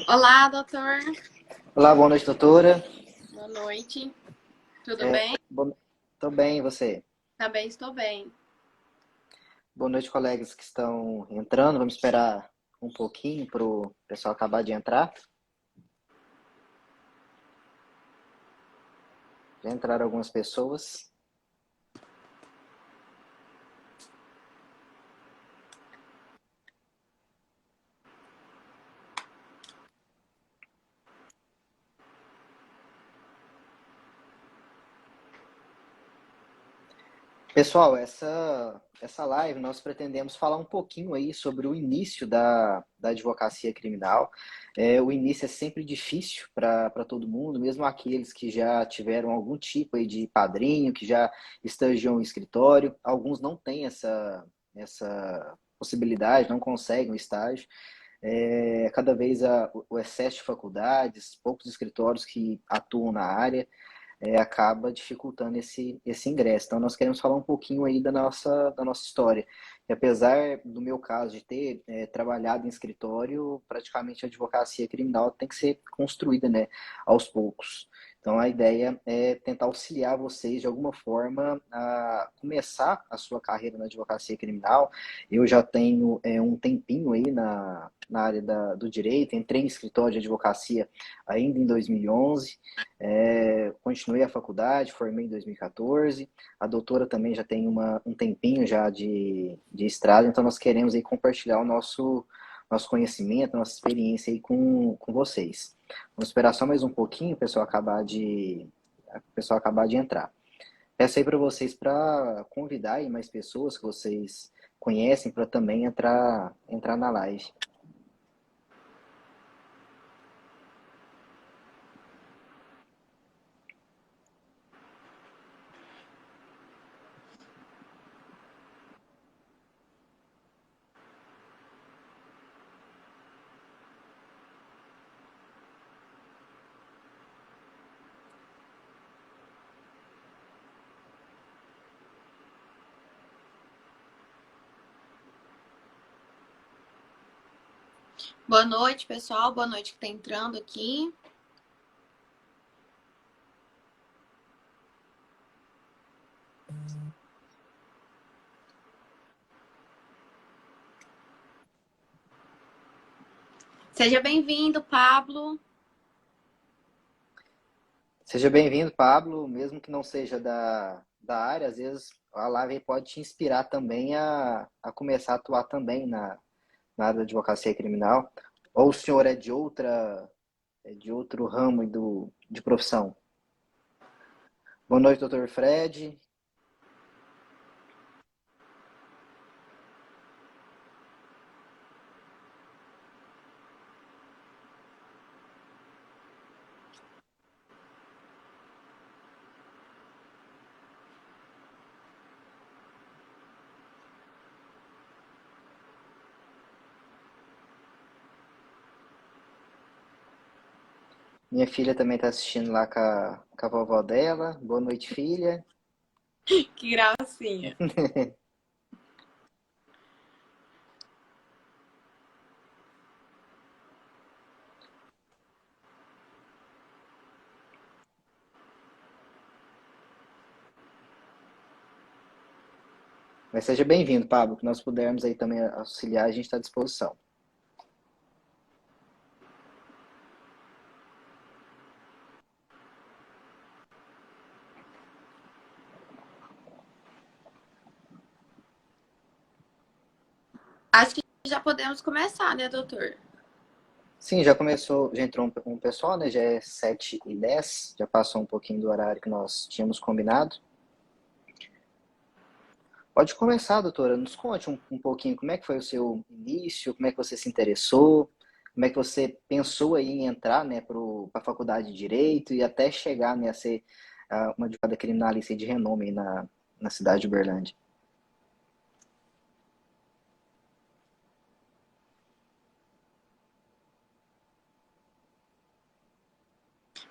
Olá, doutor. Olá, boa noite, doutora. Boa noite. Tudo bem? Tô bem, e você? Também estou bem. Boa noite, colegas que estão entrando. Vamos esperar um pouquinho para o pessoal acabar de entrar. Já entraram algumas pessoas. Pessoal, essa live nós pretendemos falar um pouquinho aí sobre o início da advocacia criminal. O início é sempre difícil para todo mundo, mesmo aqueles que já tiveram algum tipo aí de padrinho, que já estagiam em escritório. Alguns não têm essa possibilidade, não conseguem o estágio. Cada vez o excesso de faculdades, poucos escritórios que atuam na área, acaba dificultando esse ingresso. Então, nós queremos falar um pouquinho aí da nossa história. E apesar do meu caso de ter trabalhado em escritório, praticamente a advocacia criminal tem que ser construída, né, aos poucos. Então, a ideia é tentar auxiliar vocês de alguma forma a começar a sua carreira na advocacia criminal. Eu já tenho um tempinho aí na área do direito, entrei em escritório de advocacia ainda em 2011. Continuei a faculdade, formei em 2014. A doutora também já tem um tempinho já de estrada, então nós queremos aí compartilhar o nosso conhecimento, nossa experiência aí com vocês. Vamos esperar só mais um pouquinho o pessoal acabar de entrar. Peço aí para vocês para convidar aí mais pessoas que vocês conhecem para também entrar na live. Boa noite, pessoal. Boa noite que está entrando aqui. Seja bem-vindo, Pablo. Seja bem-vindo, Pablo, mesmo que não seja da área, às vezes a live pode te inspirar também a começar a atuar também na área da advocacia criminal. Ou o senhor é de outro ramo de profissão? Boa noite, doutor Fred. Minha filha também está assistindo lá com a vovó dela. Boa noite, filha. Que gracinha. Mas seja bem-vindo, Pablo, que nós pudermos aí também auxiliar, a gente está à disposição. Acho que já podemos começar, né, doutor? Sim, já começou, já entrou um pessoal, né? Já é 7h10, já passou um pouquinho do horário que nós tínhamos combinado. Pode começar, doutora. Nos conte um pouquinho como é que foi o seu início, como é que você se interessou, como é que você pensou aí em entrar, né, para a faculdade de Direito e até chegar, né, a ser uma advogada criminalista de renome aí na cidade de Uberlândia.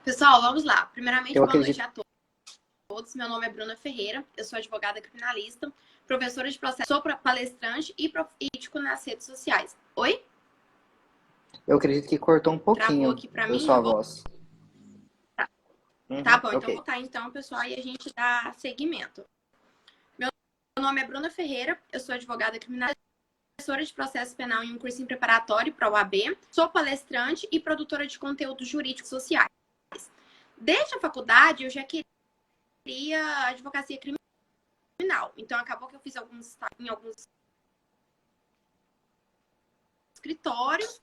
Pessoal, vamos lá. Primeiramente, Eu boa noite acredito. a todos. Meu nome é Bruna Ferreira, eu sou advogada criminalista, professora de processo, sou palestrante e profítico nas redes sociais. Oi? Eu acredito que cortou um Travou pouquinho aqui pra da mim? sua voz. Tá bom, então Ok. vou voltar então, pessoal, e a gente dá seguimento. Meu nome é Bruna Ferreira, eu sou advogada criminalista, professora de processo penal em um cursinho preparatório para a UAB, sou palestrante e produtora de conteúdos jurídicos sociais. Desde a faculdade, eu já queria advocacia criminal. Então, acabou que eu fiz em alguns escritórios,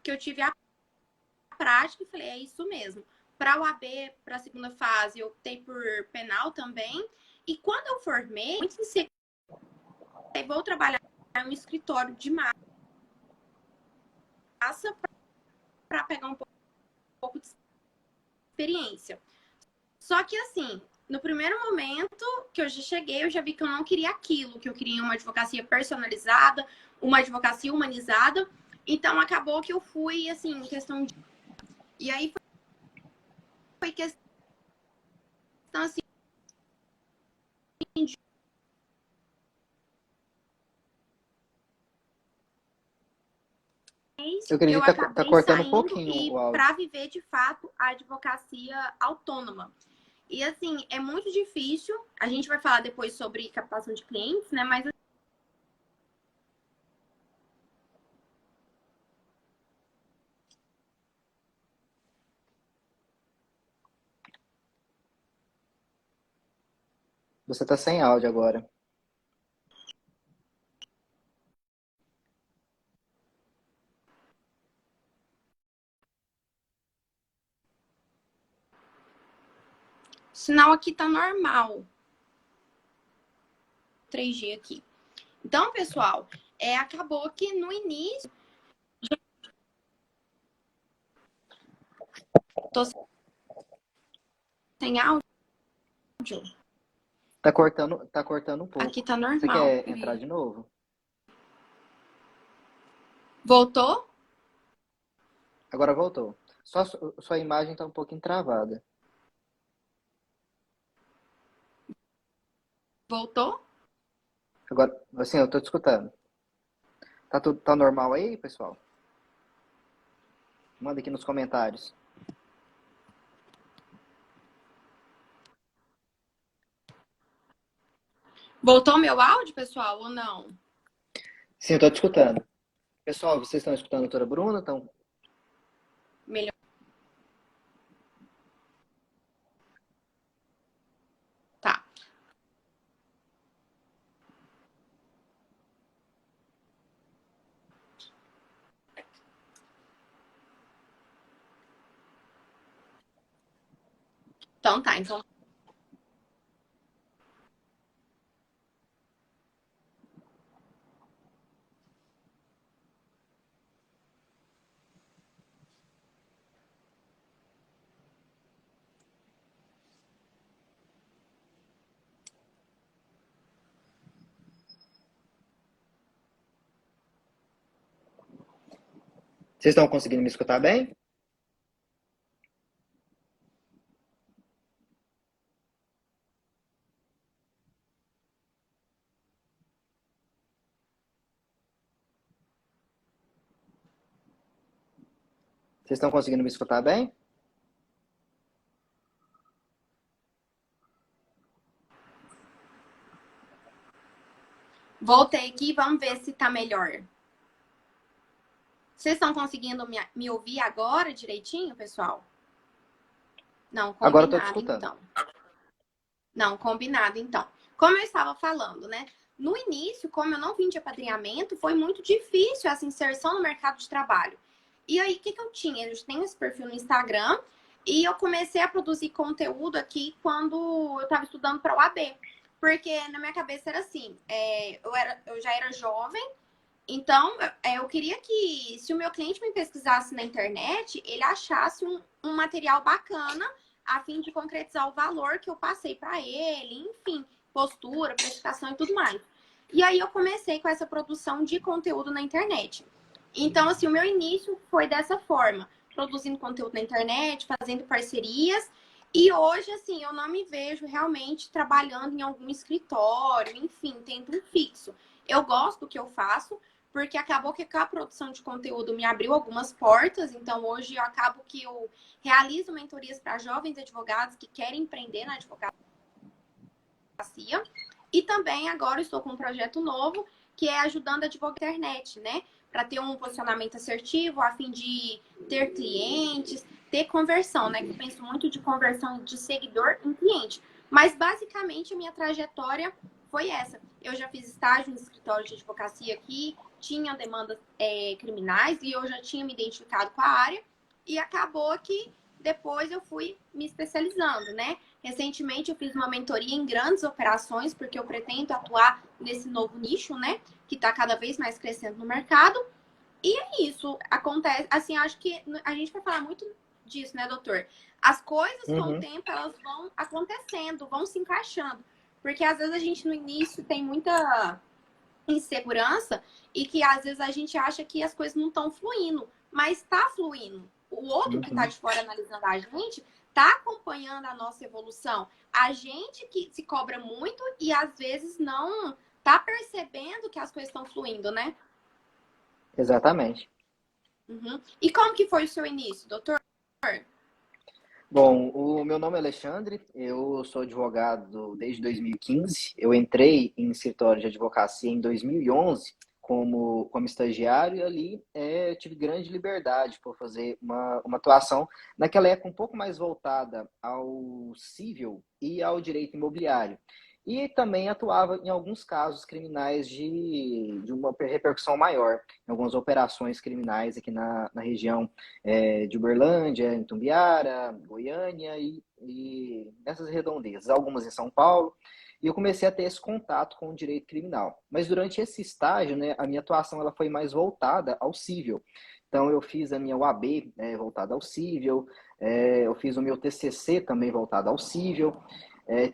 que eu tive a prática e falei, é isso mesmo. Para a UAB, para a segunda fase, eu optei por penal também. E quando eu formei, muito em seguida, vou trabalhar em um escritório de massa para pegar um pouco de experiência. Só que assim, no primeiro momento que eu já cheguei, eu já vi que eu não queria aquilo, que eu queria uma advocacia personalizada, uma advocacia humanizada. Então acabou que eu fui assim, em questão de... E aí foi questão assim de... Eu acredito eu que tá acabei cortando um saindo pouquinho e o áudio. para viver de fato a advocacia autônoma. E assim, é muito difícil. A gente vai falar depois sobre captação de clientes, né? Mas Você tá sem áudio agora. o sinal aqui tá normal. 3G aqui. Então, pessoal, acabou que no início... Tô sem áudio? Tá cortando um pouco. Aqui tá Você normal. quer entrar de novo? Voltou? Agora voltou. Só sua imagem tá um pouquinho travada. Voltou? Agora, assim, eu tô te escutando. Tá normal aí, pessoal? Manda aqui nos comentários. Voltou meu áudio, pessoal, ou não? Sim, eu tô te escutando. Pessoal, vocês estão escutando a doutora Bruna? Estão... Melhor. Tá. Então tá, então... Vocês estão conseguindo me escutar bem? Vocês estão conseguindo me escutar bem? Voltei aqui, vamos ver se tá melhor. Vocês estão conseguindo me ouvir agora direitinho, pessoal? Não, Agora eu tô te combinado, escutando. então. Não, combinado, então. Como eu estava falando, né? No início, como eu não vim de apadrinhamento, foi muito difícil essa inserção no mercado de trabalho. E aí, o que eu tinha? Eu tenho esse perfil no Instagram e eu comecei a produzir conteúdo aqui quando eu estava estudando para o AB. Porque na minha cabeça era assim, eu já era jovem, então eu queria que, se o meu cliente me pesquisasse na internet, ele achasse um material bacana a fim de concretizar o valor que eu passei para ele, enfim, postura, precificação e tudo mais. E aí eu comecei com essa produção de conteúdo na internet. Então, assim, o meu início foi dessa forma, produzindo conteúdo na internet, fazendo parcerias E hoje, assim, eu não me vejo realmente trabalhando em algum escritório, enfim, tendo um fixo. Eu gosto do que eu faço, porque acabou que a produção de conteúdo me abriu algumas portas. Então, hoje eu acabo que eu realizo mentorias para jovens advogados que querem empreender na advocacia. E também agora estou com um projeto novo, que é ajudando a advogar na internet, né? Para ter um posicionamento assertivo, a fim de ter clientes, ter conversão, né? Que eu penso muito de conversão de seguidor em cliente. Mas basicamente a minha trajetória foi essa. Eu já fiz estágio no escritório de advocacia aqui, tinha demandas criminais e eu já tinha me identificado com a área. E acabou que depois eu fui me especializando, né? Recentemente eu fiz uma mentoria em grandes operações, porque eu pretendo atuar nesse novo nicho, né? Que está cada vez mais crescendo no mercado. E é isso. Acontece, assim, acho que a gente vai falar muito disso, né, doutor? As coisas com o Uhum. tempo, elas vão acontecendo, vão se encaixando. Porque às vezes a gente no início tem muita insegurança e que às vezes a gente acha que as coisas não estão fluindo, mas está fluindo. O outro que está Uhum. de fora analisando a gente está acompanhando a nossa evolução. A gente que se cobra muito e às vezes não está percebendo que as coisas estão fluindo, né? Exatamente. Uhum. E como que foi o seu início, doutor? Bom, o meu nome é Alexandre, eu sou advogado desde 2015. Eu entrei em escritório de advocacia em 2011 como estagiário e ali eu tive grande liberdade por fazer uma atuação naquela época um pouco mais voltada ao civil e ao direito imobiliário. E também atuava em alguns casos criminais de uma repercussão maior, em algumas operações criminais aqui na região de Uberlândia, em Tumbiara, Goiânia e nessas redondezas, algumas em São Paulo. E eu comecei a ter esse contato com o direito criminal. Mas durante esse estágio, né, a minha atuação ela foi mais voltada ao civil. Então, eu fiz a minha UAB voltada ao civil, eu fiz o meu TCC também voltado ao civil,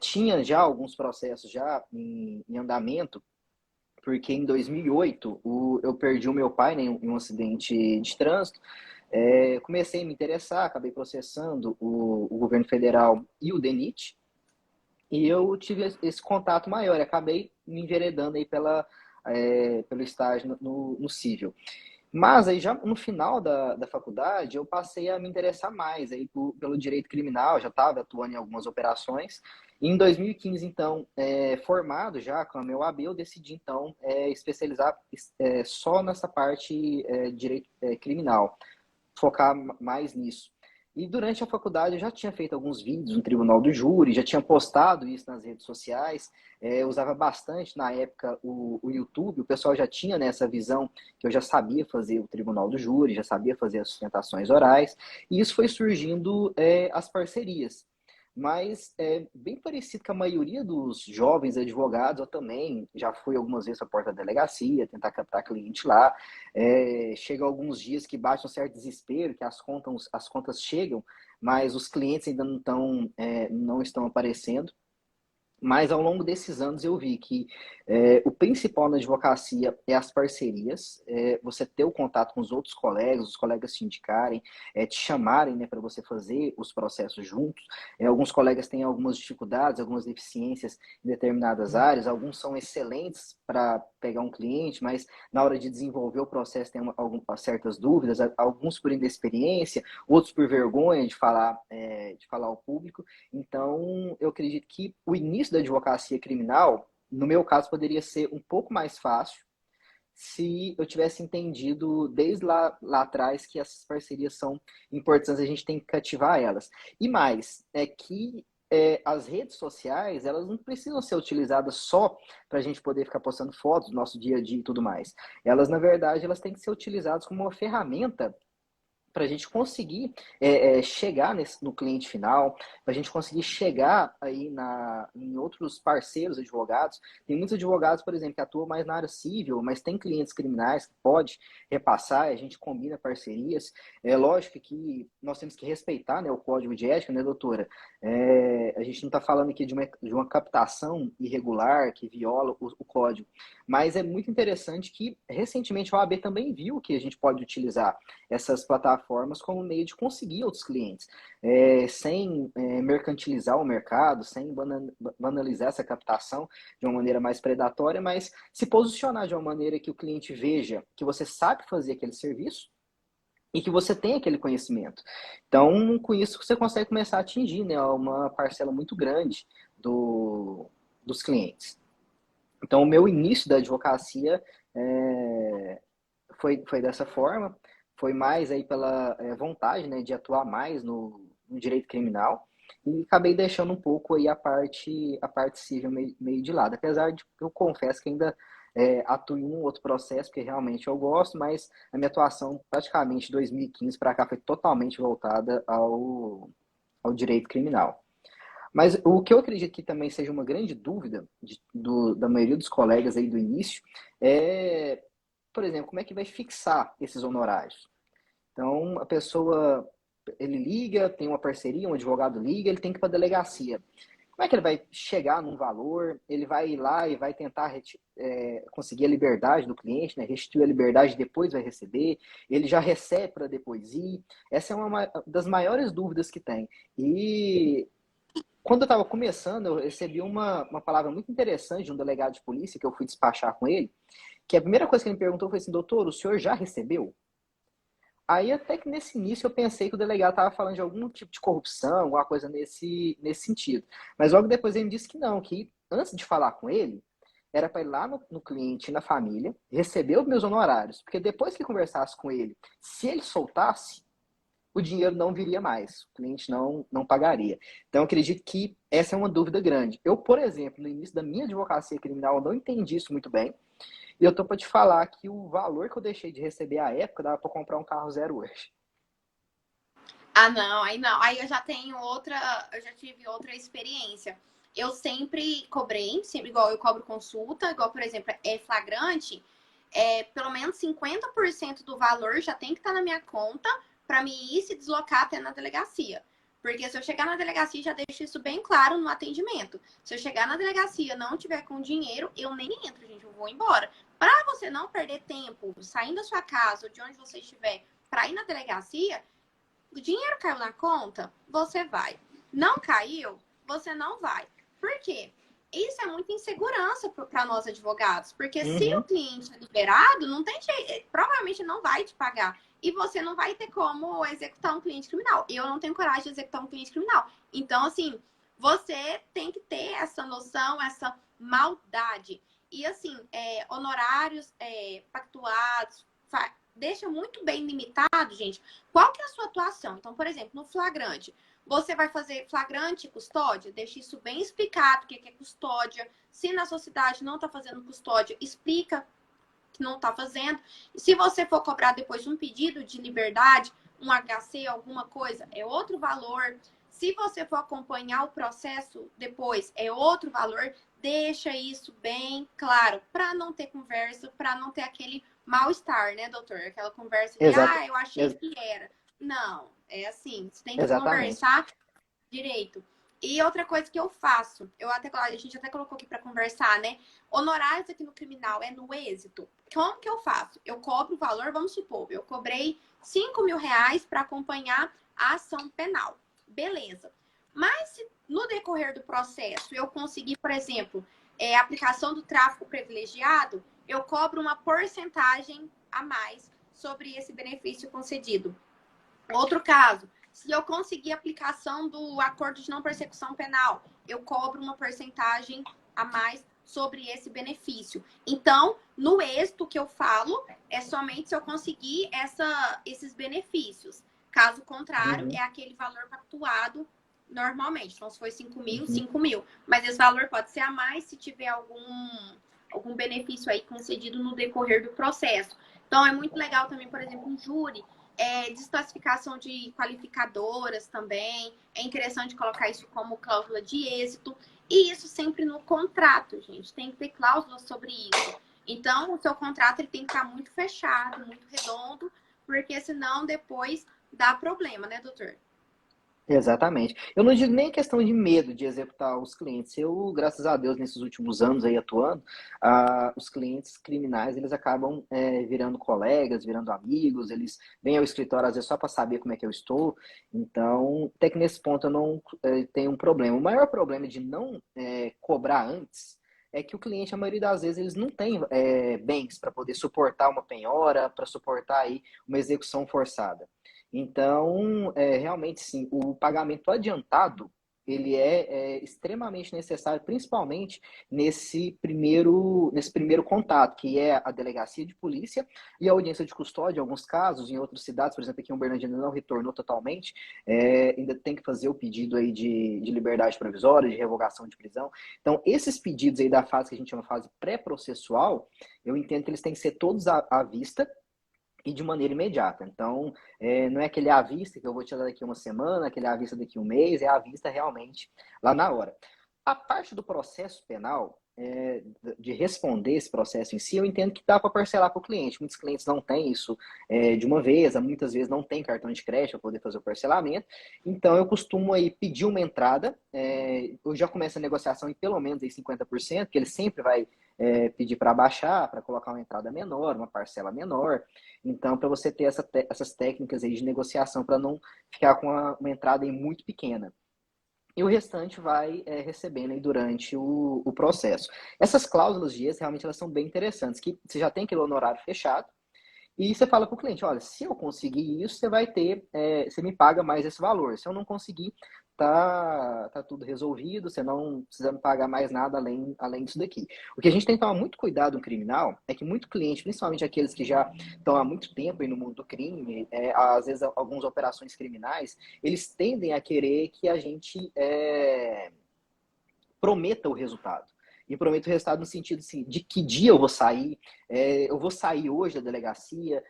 tinha já alguns processos já em andamento, porque em 2008 eu perdi o meu pai, né, em um acidente de trânsito. Comecei a me interessar, acabei processando o governo federal e o DENIT, e eu tive esse contato maior, acabei me enveredando aí pelo estágio no civil. Mas aí já no final da faculdade eu passei a me interessar mais aí pelo direito criminal, já estava atuando em algumas operações. E em 2015, então, formado já com a meu AB, eu decidi então especializar só nessa parte de direito criminal, focar mais nisso. E durante a faculdade eu já tinha feito alguns vídeos no Tribunal do Júri, já tinha postado isso nas redes sociais, usava bastante na época o YouTube, o pessoal já tinha nessa visão que eu já sabia fazer o Tribunal do Júri, já sabia fazer as sustentações orais, e isso foi surgindo as parcerias. Mas bem parecido com a maioria dos jovens advogados, eu também já fui algumas vezes à porta da delegacia, tentar captar cliente lá. Chega alguns dias que bate um certo desespero, que as contas chegam, mas os clientes ainda não estão aparecendo. Mas ao longo desses anos eu vi que o principal na advocacia é as parcerias, você ter o contato com os outros colegas, os colegas te indicarem, te chamarem, né, para você fazer os processos juntos. Alguns colegas têm algumas dificuldades, algumas deficiências em determinadas áreas, alguns são excelentes para pegar um cliente, mas na hora de desenvolver o processo tem algumas certas dúvidas, alguns por inexperiência, outros por vergonha de falar ao público. Então, eu acredito que o início da advocacia criminal, no meu caso, poderia ser um pouco mais fácil se eu tivesse entendido desde lá atrás que essas parcerias são importantes, a gente tem que cativar elas. E mais, é que as redes sociais, elas não precisam ser utilizadas só para a gente poder ficar postando fotos do nosso dia a dia e tudo mais. Elas, na verdade, elas têm que ser utilizadas como uma ferramenta para a gente conseguir chegar no cliente final, para a gente conseguir chegar aí em outros parceiros advogados. Tem muitos advogados, por exemplo, que atuam mais na área civil, mas tem clientes criminais que pode repassar, a gente combina parcerias. É lógico que nós temos que respeitar, né, o código de ética, né, doutora? A gente não está falando aqui de uma captação irregular que viola o código, mas é muito interessante que recentemente a OAB também viu que a gente pode utilizar essas plataformas plataformas como meio de conseguir outros clientes, sem mercantilizar o mercado, sem banalizar essa captação de uma maneira mais predatória, mas se posicionar de uma maneira que o cliente veja que você sabe fazer aquele serviço e que você tem aquele conhecimento. Então, com isso, você consegue começar a atingir, né, uma parcela muito grande dos clientes. Então, o meu início da advocacia foi dessa forma, foi mais aí pela vontade, né, de atuar mais no direito criminal, e acabei deixando um pouco aí a parte civil meio de lado, apesar de eu confesso que ainda atuo em um outro processo, porque realmente eu gosto, mas a minha atuação praticamente de 2015 para cá foi totalmente voltada ao direito criminal. Mas o que eu acredito que também seja uma grande dúvida da maioria dos colegas aí do início é, por exemplo, como é que vai fixar esses honorários? Então, a pessoa, ele liga, tem uma parceria, um advogado liga, ele tem que ir para a delegacia. Como é que ele vai chegar num valor? Ele vai ir lá e vai tentar conseguir a liberdade do cliente, né? Restituir a liberdade e depois vai receber. Ele já recebe para depois ir. Essa é uma das maiores dúvidas que tem. E quando eu estava começando, eu recebi uma palavra muito interessante de um delegado de polícia que eu fui despachar com ele, que a primeira coisa que ele me perguntou foi assim, doutor, o senhor já recebeu? Aí até que nesse início eu pensei que o delegado estava falando de algum tipo de corrupção, alguma coisa nesse sentido. Mas logo depois ele me disse que não, que antes de falar com ele, era para ir lá no cliente, na família, receber os meus honorários. Porque depois que conversasse com ele, se ele soltasse, o dinheiro não viria mais, o cliente não pagaria. Então, eu acredito que essa é uma dúvida grande. Eu, por exemplo, no início da minha advocacia criminal, eu não entendi isso muito bem. E eu tô para te falar que o valor que eu deixei de receber à época dava para comprar um carro zero hoje. Ah, não, aí não. Aí eu já tenho eu já tive outra experiência. Eu sempre cobrei, sempre igual eu cobro consulta, igual, por exemplo, é flagrante, pelo menos 50% do valor já tem que estar na minha conta para me ir se deslocar até na delegacia. Porque se eu chegar na delegacia, já deixo isso bem claro no atendimento. Se eu chegar na delegacia e não tiver com dinheiro, eu nem entro, gente, eu vou embora. Para você não perder tempo saindo da sua casa ou de onde você estiver para ir na delegacia, o dinheiro caiu na conta, você vai. Não caiu, você não vai. Por quê? Isso é muita insegurança para nós advogados, porque se o Uhum. cliente é liberado, não tem jeito, provavelmente não vai te pagar. E você não vai ter como executar um cliente criminal. Eu não tenho coragem de executar um cliente criminal. Então, assim, você tem que ter essa noção, essa maldade. E, assim, honorários pactuados, deixa muito bem limitado, gente, qual que é a sua atuação. Então, por exemplo, no flagrante, você vai fazer flagrante e custódia? Deixa isso bem explicado, o que é custódia. Se na sociedade não está fazendo custódia, explica que não está fazendo. E se você for cobrar depois de um pedido de liberdade, um HC, alguma coisa, é outro valor. Se você for acompanhar o processo depois, é outro valor. Deixa isso bem claro, para não ter conversa, para não ter aquele mal-estar, né, doutor? Aquela conversa de, Exata, eu achei ex que era. Não, é assim, você tem que exatamente. conversar direito. E outra coisa que eu faço, a gente até colocou aqui para conversar, né? Honorários aqui no criminal é no êxito. Como que eu faço? Eu cobro o valor, vamos supor, eu cobrei R$ 5.000 para acompanhar a ação penal. Beleza. Mas se no decorrer do processo eu conseguir, por exemplo, aplicação do tráfico privilegiado, eu cobro uma porcentagem a mais sobre esse benefício concedido. Outro caso, se eu conseguir aplicação do acordo de não persecução penal, eu cobro uma porcentagem a mais sobre esse benefício. Então, no êxito que eu falo, é somente se eu conseguir esses benefícios. Caso contrário, é Uhum, aquele valor pactuado normalmente. Então, se foi 5.000, uhum. 5.000. Mas esse valor pode ser a mais se tiver algum benefício aí concedido no decorrer do processo. Então, é muito legal também, por exemplo, um júri, desclassificação de qualificadoras também. É interessante colocar isso como cláusula de êxito. E isso sempre no contrato, gente. Tem que ter cláusulas sobre isso. Então, o seu contrato ele tem que estar muito fechado, muito redondo, porque senão depois dá problema, né, doutor? Exatamente. Eu não digo nem questão de medo de executar os clientes. Eu, graças a Deus, nesses últimos anos aí atuando, os clientes criminais, eles acabam virando colegas, virando amigos, eles vêm ao escritório às vezes só para saber como é que eu estou. Então, até que nesse ponto eu não tenho um problema. O maior problema de não cobrar antes é que o cliente, a maioria das vezes, eles não têm bens para poder suportar uma penhora, para suportar aí uma execução forçada. Então, realmente sim, o pagamento adiantado ele é extremamente necessário, principalmente nesse primeiro contato, que é a delegacia de polícia e a audiência de custódia, em alguns casos, em outras cidades, por exemplo, aqui em Uberlândia ainda não retornou totalmente, ainda tem que fazer o pedido aí de liberdade provisória, de revogação de prisão. Então, esses pedidos aí da fase que a gente chama fase pré-processual, eu entendo que eles têm que ser todos à vista, e de maneira imediata. Então, não é aquele à vista que eu vou te dar daqui uma semana, aquele à vista daqui um mês, é à vista realmente lá na hora. A parte do processo penal, de responder esse processo em si, eu entendo que dá para parcelar para o cliente. Muitos clientes não têm isso de uma vez, muitas vezes não tem cartão de crédito para poder fazer o parcelamento. Então, eu costumo aí pedir uma entrada, eu já começo a negociação em pelo menos aí 50%, que ele sempre vai pedir para baixar, para colocar uma entrada menor, uma parcela menor. Então, para você ter essas técnicas aí de negociação para não ficar com uma entrada aí muito pequena. E o restante vai recebendo aí durante o processo. Essas cláusulas de ex, realmente elas são bem interessantes, que você já tem aquele honorário fechado, e você fala para o cliente, olha, se eu conseguir isso, você vai ter, você me paga mais esse valor. Se eu não conseguir, tá tudo resolvido, você não precisa me pagar mais nada além disso daqui. O que a gente tem que tomar muito cuidado no criminal é que muito cliente, principalmente aqueles que já estão há muito tempo aí no mundo do crime, às vezes algumas operações criminais, eles tendem a querer que a gente prometa o resultado. E prometa o resultado no sentido assim, de que dia eu vou sair, eu vou sair hoje da delegacia,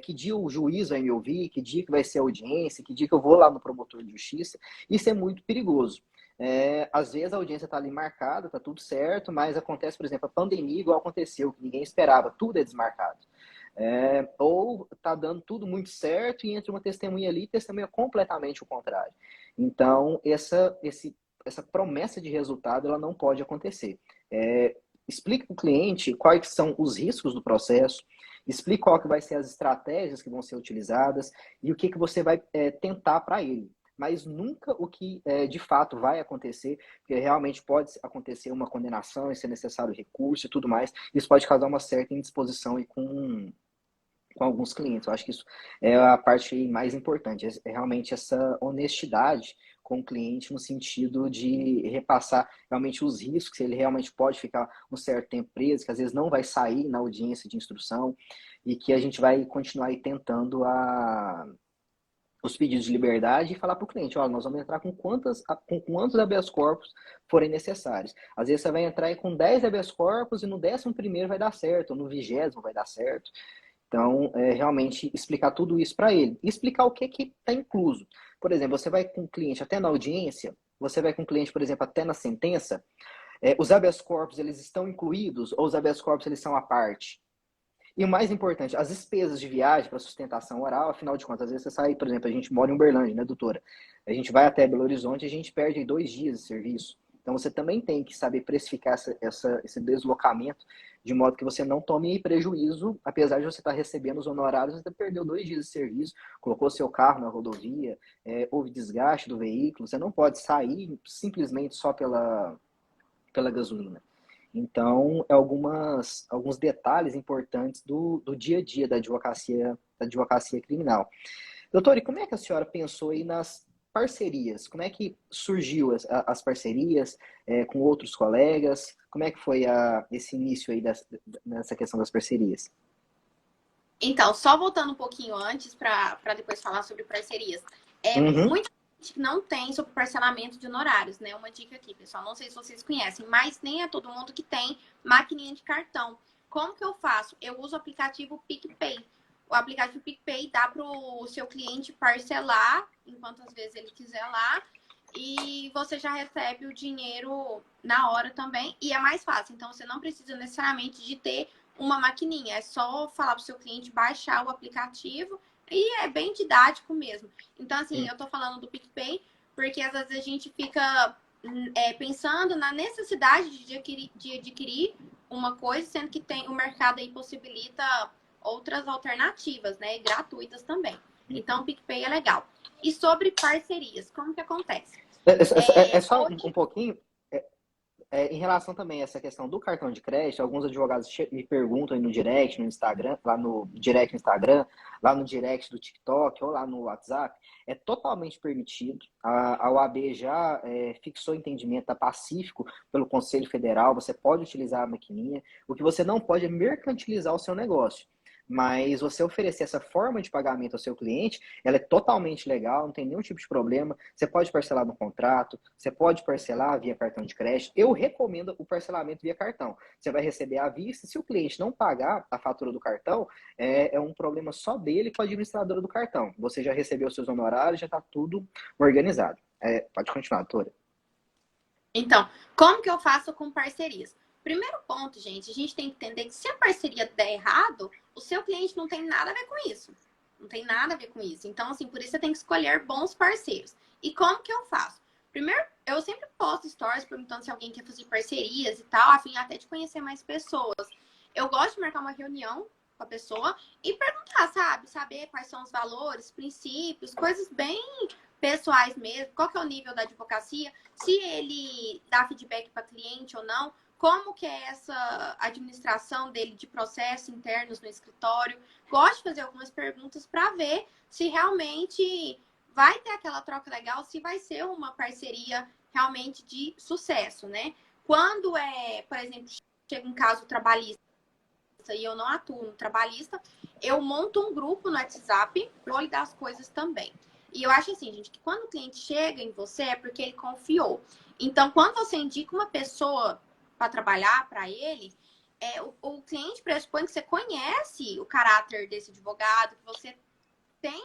que dia o juiz vai me ouvir, que dia que vai ser a audiência, que dia que eu vou lá no promotor de justiça. Isso é muito perigoso. Às vezes a audiência está ali marcada, está tudo certo, mas acontece, por exemplo, a pandemia igual aconteceu, que ninguém esperava, tudo é desmarcado. Ou está dando tudo muito certo e entra uma testemunha ali e testemunha completamente o contrário. Então, essa promessa de resultado ela não pode acontecer. Explique para o cliente quais são os riscos do processo, explique qual que vai ser as estratégias que vão ser utilizadas e o que você vai tentar para ele. Mas nunca o que de fato vai acontecer, porque realmente pode acontecer uma condenação e ser necessário recurso e tudo mais. Isso pode causar uma certa indisposição e com alguns clientes. Eu acho que isso é a parte mais importante, é realmente essa honestidade com o cliente no sentido de repassar realmente os riscos, se ele realmente pode ficar um certo tempo preso, que às vezes não vai sair na audiência de instrução e que a gente vai continuar aí tentando os pedidos de liberdade e falar para o cliente, olha, nós vamos entrar com quantos habeas corpus forem necessários. Às vezes você vai entrar aí com 10 habeas corpus e no 11º vai dar certo, ou no 20º vai dar certo. Então, realmente explicar tudo isso para ele. E explicar o que está incluso. Por exemplo, você vai com o cliente até na audiência, você vai com o cliente, por exemplo, até na sentença, os habeas corpus, eles estão incluídos ou os habeas corpus, eles são à parte? E o mais importante, as despesas de viagem para sustentação oral, afinal de contas, às vezes você sai, por exemplo, a gente mora em Uberlândia, né, doutora? A gente vai até Belo Horizonte e a gente perde 2 dias de serviço. Então você também tem que saber precificar esse deslocamento de modo que você não tome prejuízo, apesar de você estar recebendo os honorários, você perdeu 2 dias de serviço, colocou seu carro na rodovia, houve desgaste do veículo, você não pode sair simplesmente só pela gasolina. Então, alguns detalhes importantes do dia a dia da advocacia criminal. Doutor, e como é que a senhora pensou aí nas parcerias? Como é que surgiu as parcerias com outros colegas? Como é que foi esse início aí nessa questão das parcerias? Então, só voltando um pouquinho antes para depois falar sobre parcerias. Uhum. Muita gente não tem sobre parcelamento de honorários, né? Uma dica aqui, pessoal. Não sei se vocês conhecem, mas nem é todo mundo que tem maquininha de cartão. Como que eu faço? Eu uso o aplicativo PicPay. O aplicativo PicPay dá para o seu cliente parcelar enquanto vezes ele quiser lá. E você já recebe o dinheiro na hora também. E é mais fácil. Então, você não precisa necessariamente de ter uma maquininha. É só falar para o seu cliente baixar o aplicativo E é bem didático mesmo. Então, assim, eu tô falando do PicPay porque às vezes a gente fica pensando na necessidade de adquirir uma coisa, sendo que tem o mercado aí possibilita outras alternativas, né? Gratuitas também. Então, o PicPay é legal. E sobre parcerias, como que acontece? É só Hoje, um pouquinho. Em relação também a essa questão do cartão de crédito, alguns advogados me perguntam aí no direct, no Instagram, lá no direct no Instagram, lá no direct do TikTok ou lá no WhatsApp, é totalmente permitido. A OAB já fixou entendimento, está pacífico pelo Conselho Federal, você pode utilizar a maquininha. O que você não pode é mercantilizar o seu negócio. Mas você oferecer essa forma de pagamento ao seu cliente, ela é totalmente legal, não tem nenhum tipo de problema. Você pode parcelar no contrato, você pode parcelar via cartão de crédito. Eu recomendo o parcelamento via cartão. Você vai receber à vista. Se o cliente não pagar a fatura do cartão, é um problema só dele com a administradora do cartão. Você já recebeu os seus honorários, já está tudo organizado. Pode continuar, doutora. então, como que eu faço com parcerias? Primeiro ponto, gente, a gente tem que entender que se a parceria der errado, o seu cliente não tem nada a ver com isso. Não tem nada a ver com isso. Então, assim, por isso você tem que escolher bons parceiros. E como que eu faço? Primeiro, eu sempre posto stories perguntando se alguém quer fazer parcerias e tal, a fim até de conhecer mais pessoas. Eu gosto de marcar uma reunião com a pessoa e perguntar, sabe? Saber quais são os valores, princípios, coisas bem pessoais mesmo, qual que é o nível da advocacia, se ele dá feedback para cliente ou não, como que é essa administração dele de processos internos no escritório. Gosto de fazer algumas perguntas para ver se realmente vai ter aquela troca legal, se vai ser uma parceria realmente de sucesso, né? Quando por exemplo, chega um caso trabalhista e eu não atuo no trabalhista, eu monto um grupo no WhatsApp, vou dar as coisas também. E eu acho assim, gente, que quando o cliente chega em você é porque ele confiou. Então, quando você indica uma pessoa para trabalhar para ele, o cliente pressupõe que você conhece o caráter desse advogado, que você tem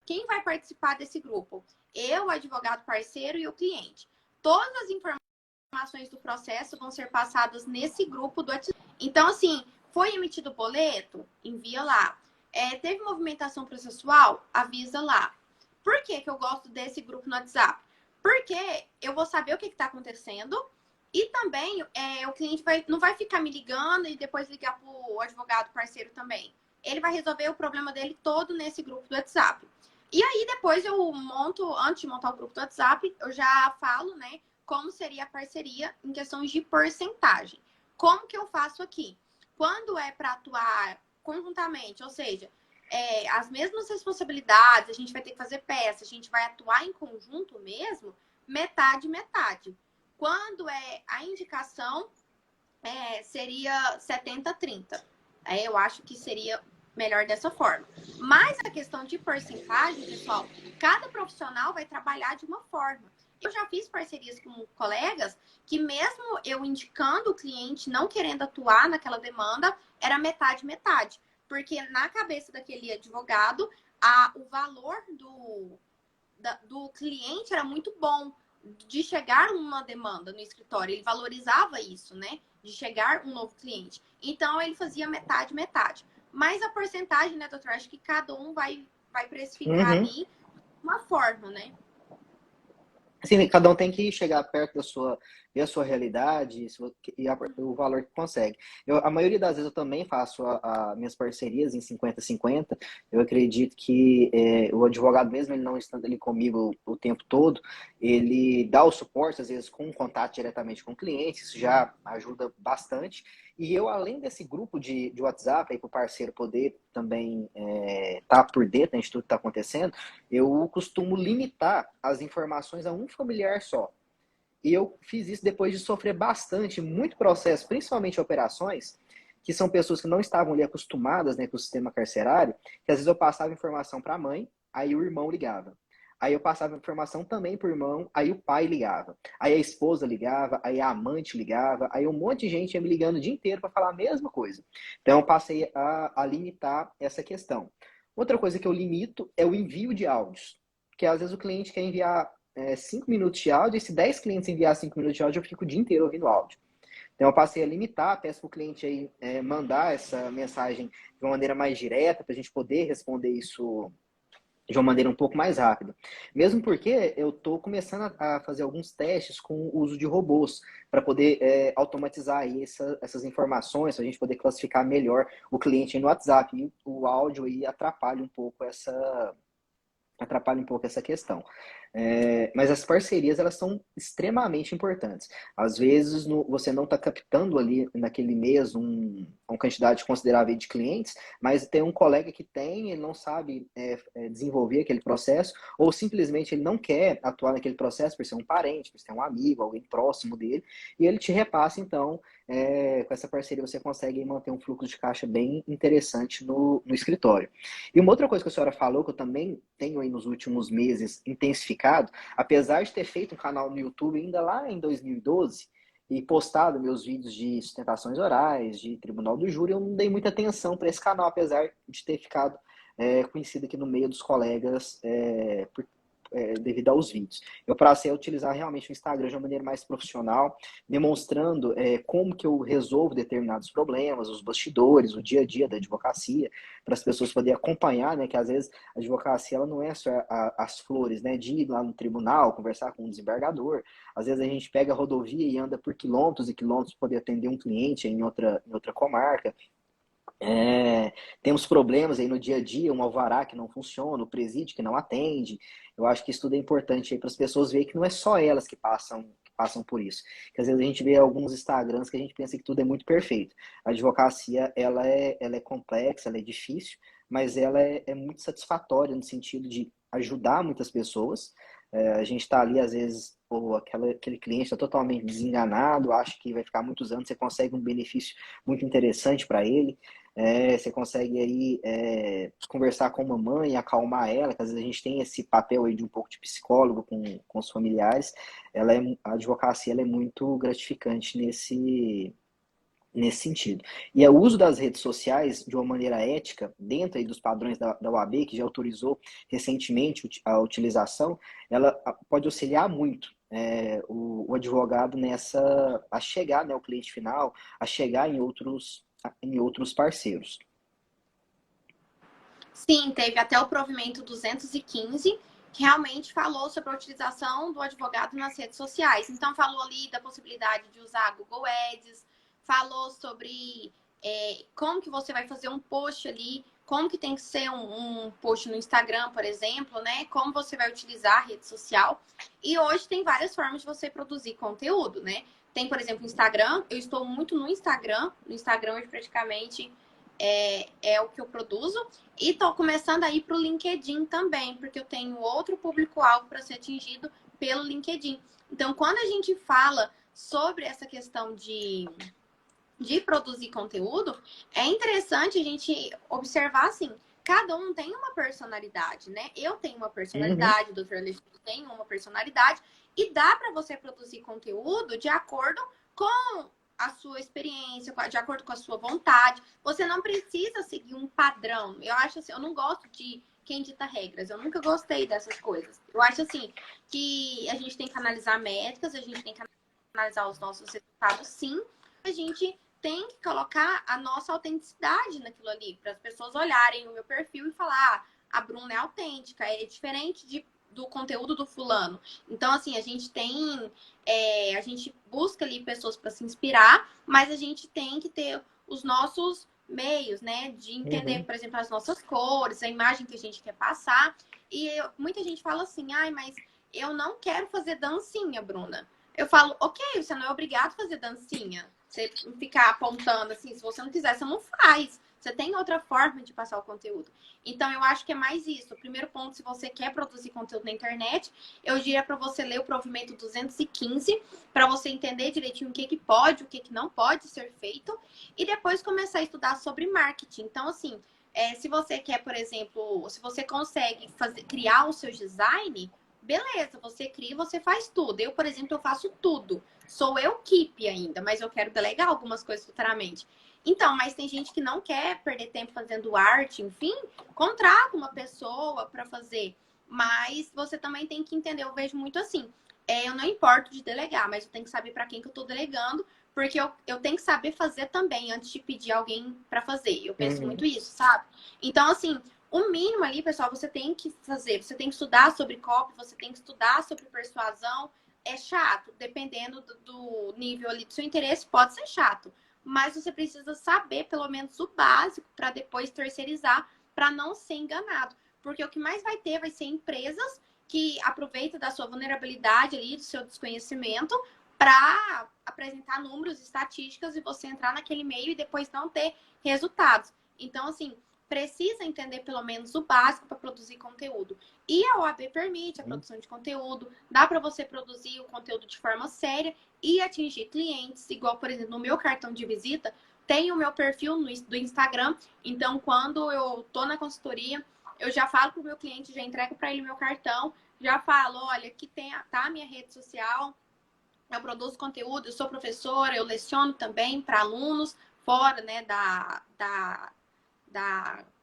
quem vai participar desse grupo. Eu, o advogado parceiro e o cliente. Todas as informações do processo vão ser passadas nesse grupo do WhatsApp. Então, assim, foi emitido o boleto? Envia lá. Teve movimentação processual? Avisa lá. Por que que eu gosto desse grupo no WhatsApp? Porque eu vou saber o que está acontecendo e também o cliente não vai ficar me ligando e depois ligar para o advogado parceiro também. Ele vai resolver o problema dele todo nesse grupo do WhatsApp. E aí depois eu monto, antes de montar o grupo do WhatsApp, eu já falo, né, como seria a parceria em questões de porcentagem. Como que eu faço aqui? Quando é para atuar conjuntamente, ou seja, as mesmas responsabilidades, a gente vai ter que fazer peça, a gente vai atuar em conjunto mesmo, metade, metade. Quando a indicação, seria 70-30. Eu acho que seria melhor dessa forma. Mas a questão de porcentagem, pessoal, cada profissional vai trabalhar de uma forma. Eu já fiz parcerias com colegas que mesmo eu indicando o cliente, não querendo atuar naquela demanda, era metade, metade. Porque na cabeça daquele advogado, o valor do cliente era muito bom de chegar uma demanda no escritório. Ele valorizava isso, né? De chegar um novo cliente. Então, ele fazia metade, metade. Mas a porcentagem, né, doutor? Acho que cada um vai precificar ali uma forma, né? Assim, cada um tem que chegar perto ver a sua realidade e o valor que consegue. A maioria das vezes eu também faço minhas parcerias em 50-50. Eu acredito que o advogado, mesmo ele não estando ali comigo o tempo todo, ele dá o suporte, às vezes, com contato diretamente com o cliente, isso já ajuda bastante. E eu, além desse grupo de WhatsApp, para o parceiro poder também estar por dentro de tudo que está acontecendo, eu costumo limitar as informações a um familiar só. E eu fiz isso depois de sofrer bastante, muito processo, principalmente operações, que são pessoas que não estavam ali acostumadas, né, com o sistema carcerário, que às vezes eu passava informação para a mãe, aí o irmão ligava. Aí eu passava informação também para o irmão, aí o pai ligava. Aí a esposa ligava, aí a amante ligava, aí um monte de gente ia me ligando o dia inteiro para falar a mesma coisa. Então eu passei a limitar essa questão. Outra coisa que eu limito é o envio de áudios. Porque às vezes o cliente quer enviar 5 minutos de áudio, e se 10 clientes enviar 5 minutos de áudio, eu fico o dia inteiro ouvindo áudio. Então, eu passei a limitar, peço para o cliente aí mandar essa mensagem de uma maneira mais direta, para a gente poder responder isso de uma maneira um pouco mais rápida. Mesmo porque eu estou começando a fazer alguns testes com o uso de robôs para poder automatizar aí essas informações, para a gente poder classificar melhor o cliente aí no WhatsApp. E o áudio aí atrapalha um pouco essa questão. Mas as parcerias, elas são extremamente importantes. Às vezes, você não está captando ali naquele mês uma quantidade considerável de clientes, mas tem um colega que tem, ele não sabe desenvolver aquele processo, ou simplesmente ele não quer atuar naquele processo por ser um parente, por ser um amigo, alguém próximo dele, e ele te repassa, então, com essa parceria você consegue manter um fluxo de caixa bem interessante no escritório. E uma outra coisa que a senhora falou, que eu também tenho aí nos últimos meses intensificado, apesar de ter feito um canal no YouTube ainda lá em 2012 e postado meus vídeos de sustentações orais, de tribunal do júri, eu não dei muita atenção para esse canal, apesar de ter ficado conhecido aqui no meio dos colegas devido aos vídeos. Eu passei a utilizar realmente o Instagram de uma maneira mais profissional, demonstrando como que eu resolvo determinados problemas, os bastidores, o dia a dia da advocacia, para as pessoas poderem acompanhar, né, que às vezes a advocacia ela não é só as flores, né, de ir lá no tribunal, conversar com um desembargador, às vezes a gente pega a rodovia e anda por quilômetros e quilômetros para poder atender um cliente em outra comarca. Temos problemas aí no dia a dia, um alvará que não funciona, o presídio que não atende. Eu acho que isso tudo é importante aí para as pessoas verem que não é só elas que passam por isso. Que às vezes a gente vê alguns Instagrams que a gente pensa que tudo é muito perfeito. A advocacia, ela é complexa, ela é difícil, mas ela é muito satisfatória no sentido de ajudar muitas pessoas. A gente está ali, às vezes, aquele cliente está totalmente desenganado, acha que vai ficar muitos anos, você consegue um benefício muito interessante para ele. Você consegue aí conversar com a mamãe, acalmar ela, que às vezes a gente tem esse papel aí de um pouco de psicólogo com os familiares. A advocacia ela é muito gratificante nesse sentido. E o uso das redes sociais de uma maneira ética, dentro aí dos padrões da OAB, que já autorizou recentemente a utilização, ela pode auxiliar muito o advogado a chegar, né, ao cliente final, a chegar em outros parceiros. Sim, teve até o provimento 215, que realmente falou sobre a utilização do advogado nas redes sociais. Então, falou ali da possibilidade de usar Google Ads, falou sobre como que você vai fazer um post ali, como que tem que ser um post no Instagram, por exemplo, né? Como você vai utilizar a rede social. E hoje tem várias formas de você produzir conteúdo, né? Tem, por exemplo, o Instagram. Eu estou muito no Instagram. No Instagram, hoje, praticamente, é o que eu produzo. E estou começando a ir para o LinkedIn também, porque eu tenho outro público-alvo para ser atingido pelo LinkedIn. Então, quando a gente fala sobre essa questão de produzir conteúdo, é interessante a gente observar assim, cada um tem uma personalidade, né? Eu tenho uma personalidade, o Dr. Alexandre tem uma personalidade, e dá para você produzir conteúdo de acordo com a sua experiência, de acordo com a sua vontade. Você não precisa seguir um padrão. Eu acho assim, eu não gosto de quem dita regras. Eu nunca gostei dessas coisas. Eu acho assim que a gente tem que analisar métricas, a gente tem que analisar os nossos resultados, sim. A gente tem que colocar a nossa autenticidade naquilo ali, para as pessoas olharem o meu perfil e falar, a Bruna é autêntica, é diferente do conteúdo do fulano. Então, assim, a gente a gente busca ali pessoas para se inspirar, mas a gente tem que ter os nossos meios, né? De entender, por exemplo, as nossas cores, a imagem que a gente quer passar. E muita gente fala assim, ai, mas eu não quero fazer dancinha, Bruna. Eu falo, ok, você não é obrigado a fazer dancinha. Você ficar apontando assim, se você não quiser, você não faz. Você tem outra forma de passar o conteúdo. Então, eu acho que é mais isso. O primeiro ponto, se você quer produzir conteúdo na internet, eu diria para você ler o provimento 215, para você entender direitinho o que pode, o que não pode ser feito, e depois começar a estudar sobre marketing. Então, assim, se você quer, por exemplo, se você consegue criar o seu design, beleza, você cria, você faz tudo. Eu, por exemplo, eu faço tudo. Sou eu keep ainda, mas eu quero delegar algumas coisas futuramente. Então, mas tem gente que não quer perder tempo fazendo arte, enfim, contrata uma pessoa para fazer. Mas você também tem que entender, eu vejo muito assim, eu não importo de delegar, mas eu tenho que saber para quem que eu estou delegando, porque eu tenho que saber fazer também antes de pedir alguém para fazer. Eu penso Uhum. muito isso, sabe? Então, assim, o mínimo ali, pessoal, você tem que fazer. Você tem que estudar sobre copy, você tem que estudar sobre persuasão. É chato, dependendo do nível ali do seu interesse, pode ser chato. Mas você precisa saber pelo menos o básico para depois terceirizar, para não ser enganado. Porque o que mais vai ser empresas que aproveitam da sua vulnerabilidade ali, do seu desconhecimento, para apresentar números, estatísticas e você entrar naquele meio e depois não ter resultados. Então, assim, precisa entender pelo menos o básico para produzir conteúdo. E a OAB permite a produção de conteúdo, dá para você produzir o conteúdo de forma séria e atingir clientes, igual, por exemplo, no meu cartão de visita, tem o meu perfil do Instagram, então quando eu tô na consultoria, eu já falo pro meu cliente, já entrego para ele meu cartão, já falo, olha, aqui tá a minha rede social, eu produzo conteúdo, eu sou professora, eu leciono também para alunos fora, né, da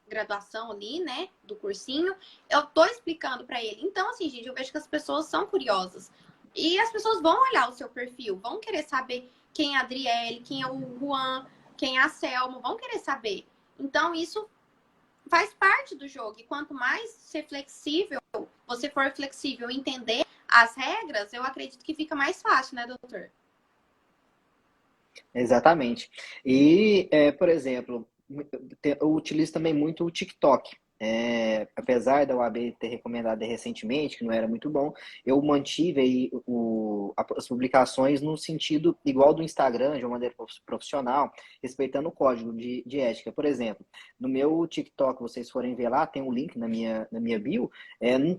graduação ali, né, do cursinho, eu tô explicando para ele. Então, assim, gente, eu vejo que as pessoas são curiosas. E as pessoas vão olhar o seu perfil, vão querer saber quem é a Adriele, quem é o Juan, quem é a Selma, vão querer saber. Então, isso faz parte do jogo. E quanto mais ser flexível, você for flexível e entender as regras, eu acredito que fica mais fácil, né, doutor? Exatamente. E, por exemplo, eu utilizo também muito o TikTok. Apesar da UAB ter recomendado recentemente, que não era muito bom, eu mantive aí as publicações no sentido igual do Instagram, de uma maneira profissional, respeitando o código de ética. Por exemplo, no meu TikTok, vocês forem ver lá, tem um link na minha bio,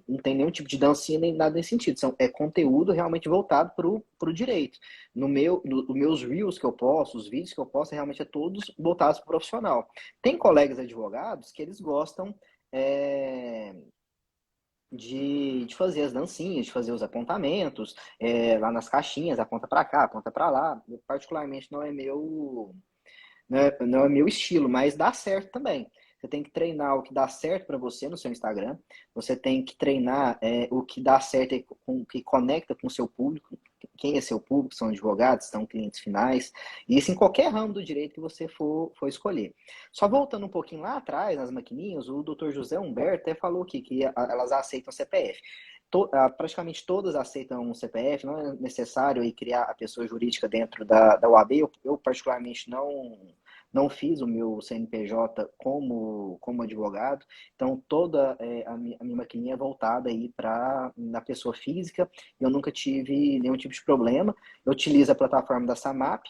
não tem nenhum tipo de dancinha nem nada nesse sentido. É conteúdo realmente voltado para o direito. Os meus reels que eu posto, os vídeos que eu posto, realmente é todos voltados para o profissional. Tem colegas advogados que eles gostam é, de fazer as dancinhas, de fazer os apontamentos, lá nas caixinhas, aponta para cá, aponta para lá. Eu, particularmente não é meu estilo, mas dá certo também. Você tem que treinar o que dá certo para você no seu Instagram. Você tem que treinar o que dá certo e que conecta com o seu público. Quem é seu público? São advogados, são clientes finais. E isso em qualquer ramo do direito que você for escolher. Só voltando um pouquinho lá atrás, nas maquininhas, o doutor José Humberto até falou aqui que elas aceitam CPF. Praticamente todas aceitam um CPF, não é necessário aí criar a pessoa jurídica dentro da UAB. Eu particularmente não fiz o meu CNPJ como advogado, então toda a minha maquininha é voltada aí para a pessoa física, eu nunca tive nenhum tipo de problema. Eu utilizo a plataforma da Samap,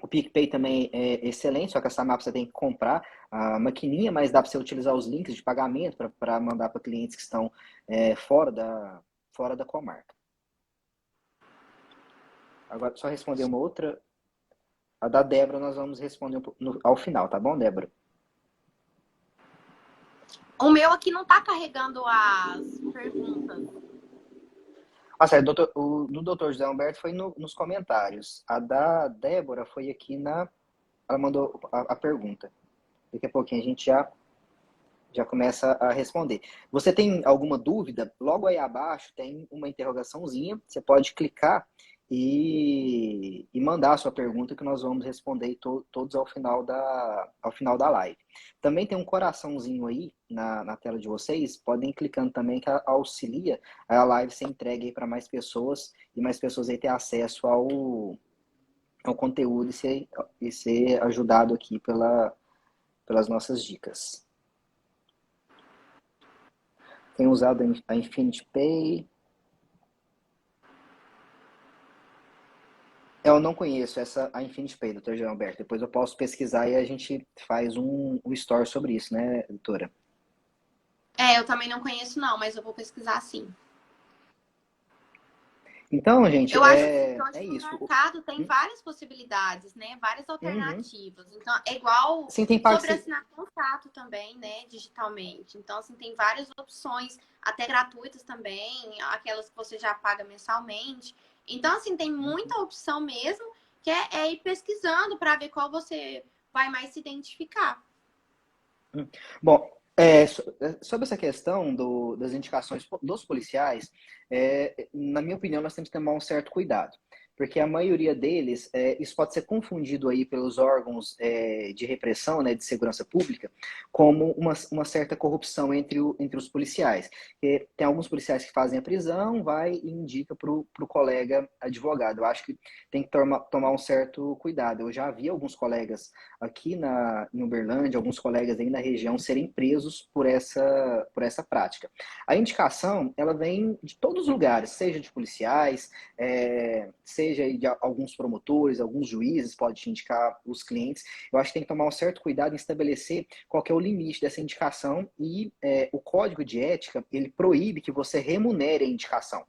o PicPay também é excelente, só que a Samap você tem que comprar a maquininha, mas dá para você utilizar os links de pagamento para mandar para clientes que estão fora da comarca. Agora, só responder uma outra. A da Débora nós vamos responder ao final, tá bom, Débora? O meu aqui não tá carregando as perguntas. Nossa, do doutor José Humberto foi nos comentários. A da Débora foi aqui Ela mandou a pergunta. Daqui a pouquinho a gente já começa a responder. Você tem alguma dúvida? Logo aí abaixo tem uma interrogaçãozinha. Você pode clicar e mandar a sua pergunta que nós vamos responder todos ao final da live. Também tem um coraçãozinho aí na tela de vocês. Podem ir clicando também que auxilia a live ser entregue para mais pessoas e mais pessoas aí ter acesso ao conteúdo e ser ajudado aqui pelas nossas dicas. Tem usado a Infinity Pay. Eu não conheço a Infinity Pay, doutor Jean Alberto. Depois eu posso pesquisar e a gente faz um story sobre isso, né, doutora? Eu também não conheço, não, mas eu vou pesquisar sim. Então, gente, Eu acho assim, que hoje é no isso. mercado tem várias possibilidades, né? Várias Uhum. alternativas. Então, é igual Sim, tem sobre parceria. assinar contrato também, né? Digitalmente. Então, assim, tem várias opções, até gratuitas também, aquelas que você já paga mensalmente. Então, assim, tem muita opção mesmo, que é ir pesquisando para ver qual você vai mais se identificar. Bom, Sobre essa questão das indicações dos policiais, na minha opinião, nós temos que tomar um certo cuidado, porque a maioria deles, isso pode ser confundido aí pelos órgãos de repressão, né, de segurança pública, como uma certa corrupção entre os policiais. Tem alguns policiais que fazem a prisão, vai e indica para o colega advogado. Eu acho que tem que tomar um certo cuidado. Eu já vi alguns colegas aqui em Uberlândia, alguns colegas aí na região serem presos por essa prática. A indicação, ela vem de todos os lugares, seja de policiais, seja de alguns promotores, alguns juízes podem te indicar os clientes. Eu acho que tem que tomar um certo cuidado em estabelecer qual que é o limite dessa indicação e o código de ética, ele proíbe que você remunere a indicação.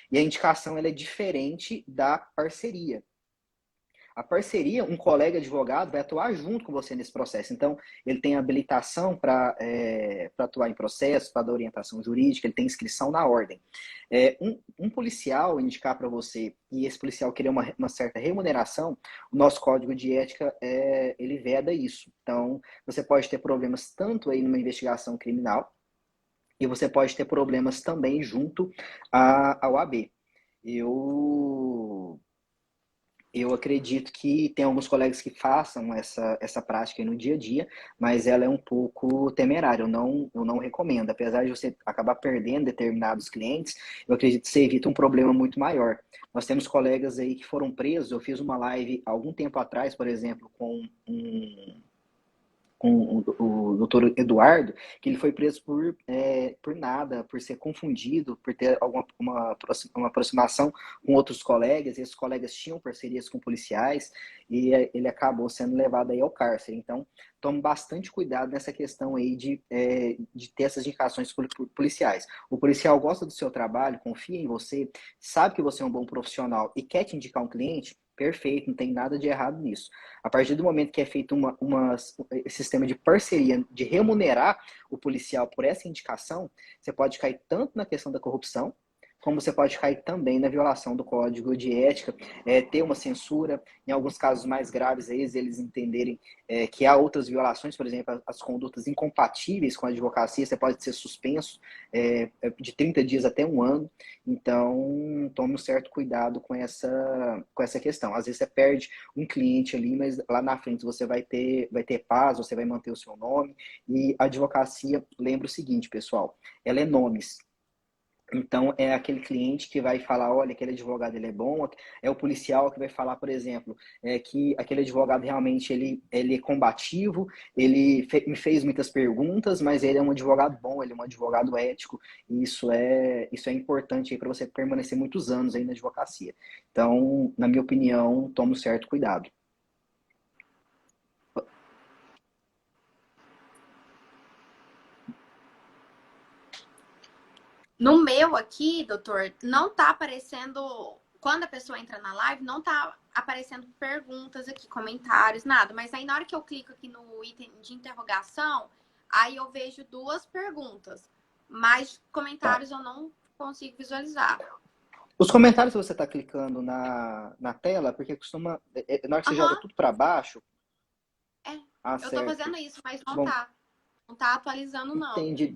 E a indicação, ela é diferente da parceria. A parceria, um colega advogado vai atuar junto com você nesse processo. Então, ele tem habilitação para atuar em processo, para dar orientação jurídica, ele tem inscrição na ordem. Um policial indicar para você e esse policial querer uma certa remuneração, o nosso código de ética, ele veda isso. Então, você pode ter problemas tanto aí numa investigação criminal e você pode ter problemas também junto ao AB. Eu acredito que tem alguns colegas que façam essa prática no dia a dia, mas ela é um pouco temerária. Eu não recomendo. Apesar de você acabar perdendo determinados clientes, eu acredito que você evita um problema muito maior. Nós temos colegas aí que foram presos. Eu fiz uma live algum tempo atrás, por exemplo, com o doutor Eduardo, que ele foi preso por nada, por ser confundido, por ter uma aproximação com outros colegas, e esses colegas tinham parcerias com policiais, e ele acabou sendo levado aí ao cárcere. Então, tome bastante cuidado nessa questão aí de ter essas indicações policiais. O policial gosta do seu trabalho, confia em você, sabe que você é um bom profissional e quer te indicar um cliente, perfeito, não tem nada de errado nisso. A partir do momento que é feito esse sistema de parceria, de remunerar o policial por essa indicação, você pode cair tanto na questão da corrupção, como você pode cair também na violação do código de ética, ter uma censura, em alguns casos mais graves, eles entenderem que há outras violações, por exemplo, as condutas incompatíveis com a advocacia, você pode ser suspenso de 30 dias até um ano. Então, tome um certo cuidado com essa questão. Às vezes você perde um cliente ali, mas lá na frente você vai ter paz, você vai manter o seu nome. E a advocacia, lembra o seguinte, pessoal, ela é nomes. Então, é aquele cliente que vai falar, olha, aquele advogado ele é bom, é o policial que vai falar, por exemplo, que aquele advogado realmente ele é combativo, ele me fez muitas perguntas, mas ele é um advogado bom, ele é um advogado ético, e isso é importante para você permanecer muitos anos aí na advocacia. Então, na minha opinião, tome um certo cuidado. No meu aqui, doutor, não tá aparecendo. Quando a pessoa entra na live, não tá aparecendo perguntas aqui, comentários, nada. Mas aí na hora que eu clico aqui no item de interrogação, aí eu vejo duas perguntas. Mas Tá. comentários eu não consigo visualizar. Os comentários que você está clicando na tela, porque costuma, na hora que você joga Aham, tudo para baixo, é. Eu tô certo. fazendo isso, mas não Bom, tá. Não tá atualizando, não. entendi.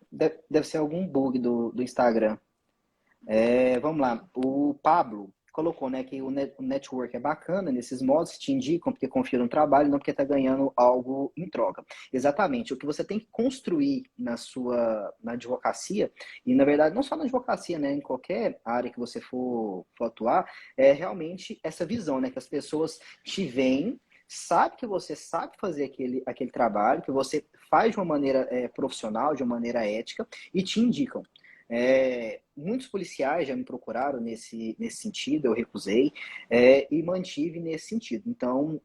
Deve ser algum bug do Instagram. Vamos lá. O Pablo colocou, né, que o network é bacana nesses modos, te indicam porque confiam no trabalho, não porque está ganhando algo em troca. Exatamente. O que você tem que construir na advocacia, e na verdade não só na advocacia, né, em qualquer área que você for atuar, é realmente essa visão, né, que as pessoas te veem, sabe que você sabe fazer aquele trabalho, que você faz de uma maneira profissional, de uma maneira ética, e te indicam. Muitos policiais já me procuraram nesse sentido, eu recusei e mantive nesse sentido. Então,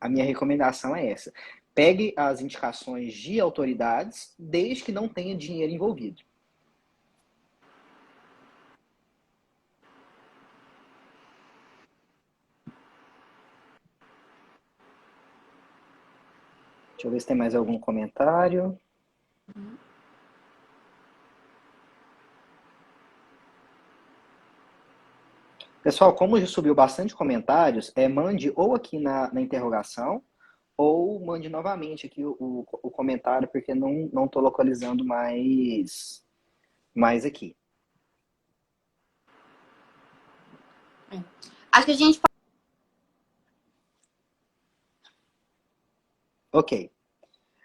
a minha recomendação é essa. Pegue as indicações de autoridades, desde que não tenha dinheiro envolvido. Deixa eu ver se tem mais algum comentário. Pessoal, como já subiu bastante comentários, mande ou aqui na interrogação, ou mande novamente aqui o comentário, porque não estou localizando mais aqui. Acho que a gente Ok.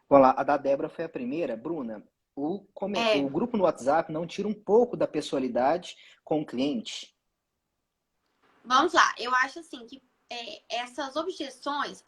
Vamos lá, a da Débora foi a primeira. Bruna, o grupo no WhatsApp não tira um pouco da pessoalidade com o cliente? Vamos lá, eu acho assim que essas objeções,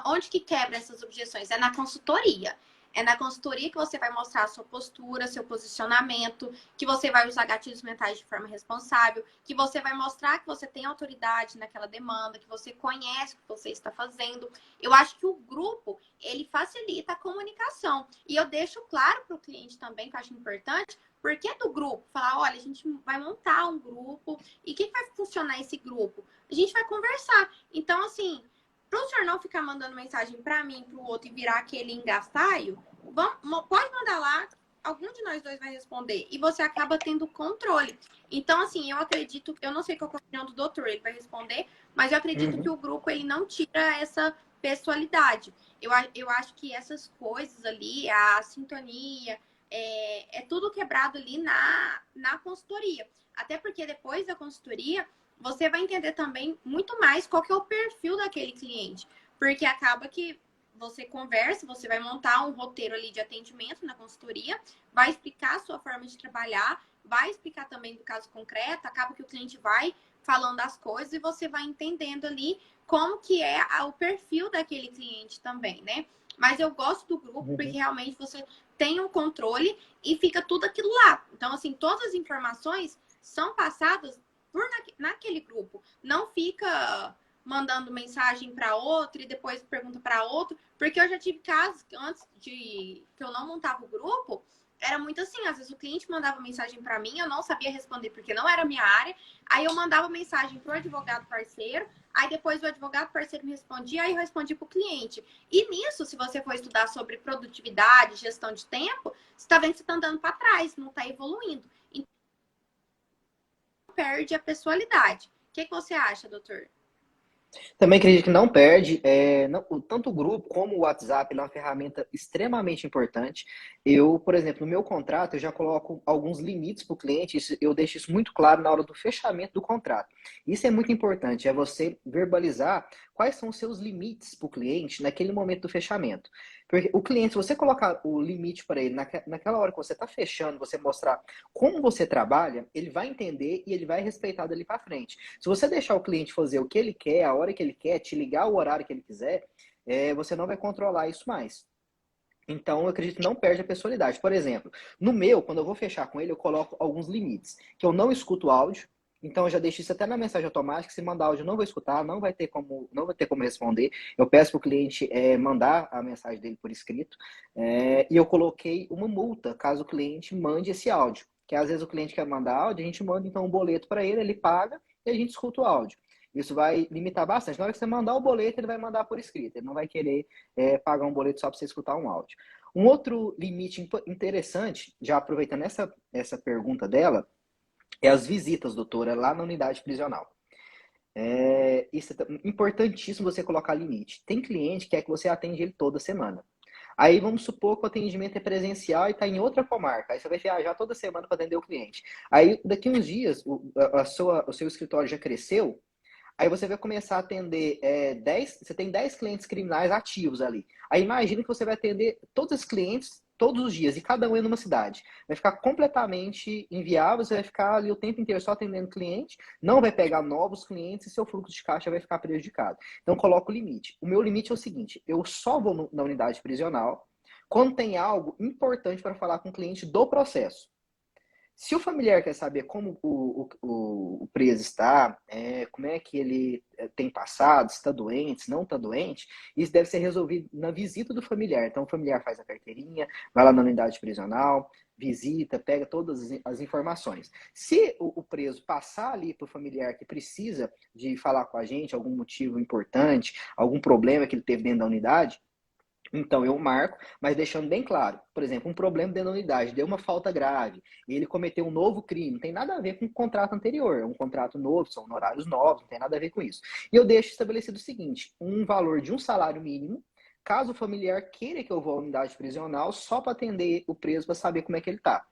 onde que quebra essas objeções? É na consultoria. É na consultoria que você vai mostrar a sua postura, seu posicionamento, que você vai usar gatilhos mentais de forma responsável, que você vai mostrar que você tem autoridade naquela demanda, que você conhece o que você está fazendo. Eu acho que o grupo, ele facilita a comunicação. E eu deixo claro para o cliente também, que eu acho importante, porque é do grupo. Falar, olha, a gente vai montar um grupo e o que vai funcionar esse grupo? A gente vai conversar. Então, assim, para o senhor não ficar mandando mensagem para mim, para o outro e virar aquele engastaio, pode mandar lá, algum de nós dois vai responder e você acaba tendo controle. Então, assim, eu acredito, eu não sei qual é a opinião do doutor, ele vai responder, mas eu acredito que o grupo ele não tira essa pessoalidade. Eu acho que essas coisas ali, a sintonia, é tudo quebrado ali na consultoria. Até porque depois da consultoria, você vai entender também muito mais qual que é o perfil daquele cliente. Porque acaba que você conversa, você vai montar um roteiro ali de atendimento na consultoria, vai explicar a sua forma de trabalhar, vai explicar também do caso concreto, acaba que o cliente vai falando as coisas e você vai entendendo ali como que é o perfil daquele cliente também, né? Mas eu gosto do grupo porque realmente você tem um controle e fica tudo aquilo lá. Então, assim, todas as informações são passadas naquele grupo. Não fica mandando mensagem para outro e depois pergunta para outro, porque eu já tive casos antes de que eu não montava o grupo, era muito assim, às vezes o cliente mandava mensagem para mim, eu não sabia responder porque não era minha área, aí eu mandava mensagem pro advogado parceiro, aí depois o advogado parceiro me respondia, aí eu respondi pro cliente. E nisso, se você for estudar sobre produtividade, gestão de tempo, você está vendo que você está andando para trás, não está evoluindo. Então, perde a pessoalidade. O que você acha, doutor? Também acredito que não perde. Tanto o grupo como o WhatsApp é uma ferramenta extremamente importante. Eu, por exemplo, no meu contrato, eu já coloco alguns limites para o cliente, eu deixo isso muito claro na hora do fechamento do contrato. Isso é muito importante, é você verbalizar quais são os seus limites para o cliente naquele momento do fechamento. Porque o cliente, se você colocar o limite para ele naquela hora que você está fechando, você mostrar como você trabalha, ele vai entender e ele vai respeitar dali para frente. Se você deixar o cliente fazer o que ele quer, a hora que ele quer, te ligar o horário que ele quiser, você não vai controlar isso mais. Então, eu acredito que não perde a personalidade. Por exemplo, no meu, quando eu vou fechar com ele, eu coloco alguns limites. Que eu não escuto áudio, então eu já deixo isso até na mensagem automática. Se mandar áudio, eu não vou escutar, não vai ter como responder. Eu peço para o cliente mandar a mensagem dele por escrito. E eu coloquei uma multa caso o cliente mande esse áudio. Que às vezes o cliente quer mandar áudio, a gente manda então um boleto para ele, ele paga e a gente escuta o áudio. Isso vai limitar bastante. Na hora que você mandar o boleto, ele vai mandar por escrito. Ele não vai querer pagar um boleto só para você escutar um áudio. Um outro limite interessante, já aproveitando essa pergunta dela, é as visitas, doutora, lá na unidade prisional. Isso é importantíssimo você colocar limite. Tem cliente que quer que você atende ele toda semana. Aí vamos supor que o atendimento é presencial e está em outra comarca. Aí você vai viajar toda semana para atender o cliente. Aí daqui uns dias o seu escritório já cresceu. Aí você vai começar a atender 10, você tem 10 clientes criminais ativos ali. Aí imagina que você vai atender todos os clientes todos os dias, e cada um é numa cidade. Vai ficar completamente inviável, você vai ficar ali o tempo inteiro só atendendo cliente, não vai pegar novos clientes e seu fluxo de caixa vai ficar prejudicado. Então coloca o limite. O meu limite é o seguinte, eu só vou na unidade prisional quando tem algo importante para falar com o cliente do processo. Se o familiar quer saber como o preso está, como é que ele tem passado, se está doente, se não está doente, isso deve ser resolvido na visita do familiar. Então, o familiar faz a carteirinha, vai lá na unidade prisional, visita, pega todas as informações. Se o preso passar ali para o familiar que precisa de falar com a gente, algum motivo importante, algum problema que ele teve dentro da unidade, então, eu marco, mas deixando bem claro. Por exemplo, um problema dentro da unidade, deu uma falta grave, e ele cometeu um novo crime, não tem nada a ver com o contrato anterior, é um contrato novo, são honorários novos, não tem nada a ver com isso. E eu deixo estabelecido o seguinte, um valor de um salário mínimo caso o familiar queira que eu vá à unidade prisional só para atender o preso para saber como é que ele está.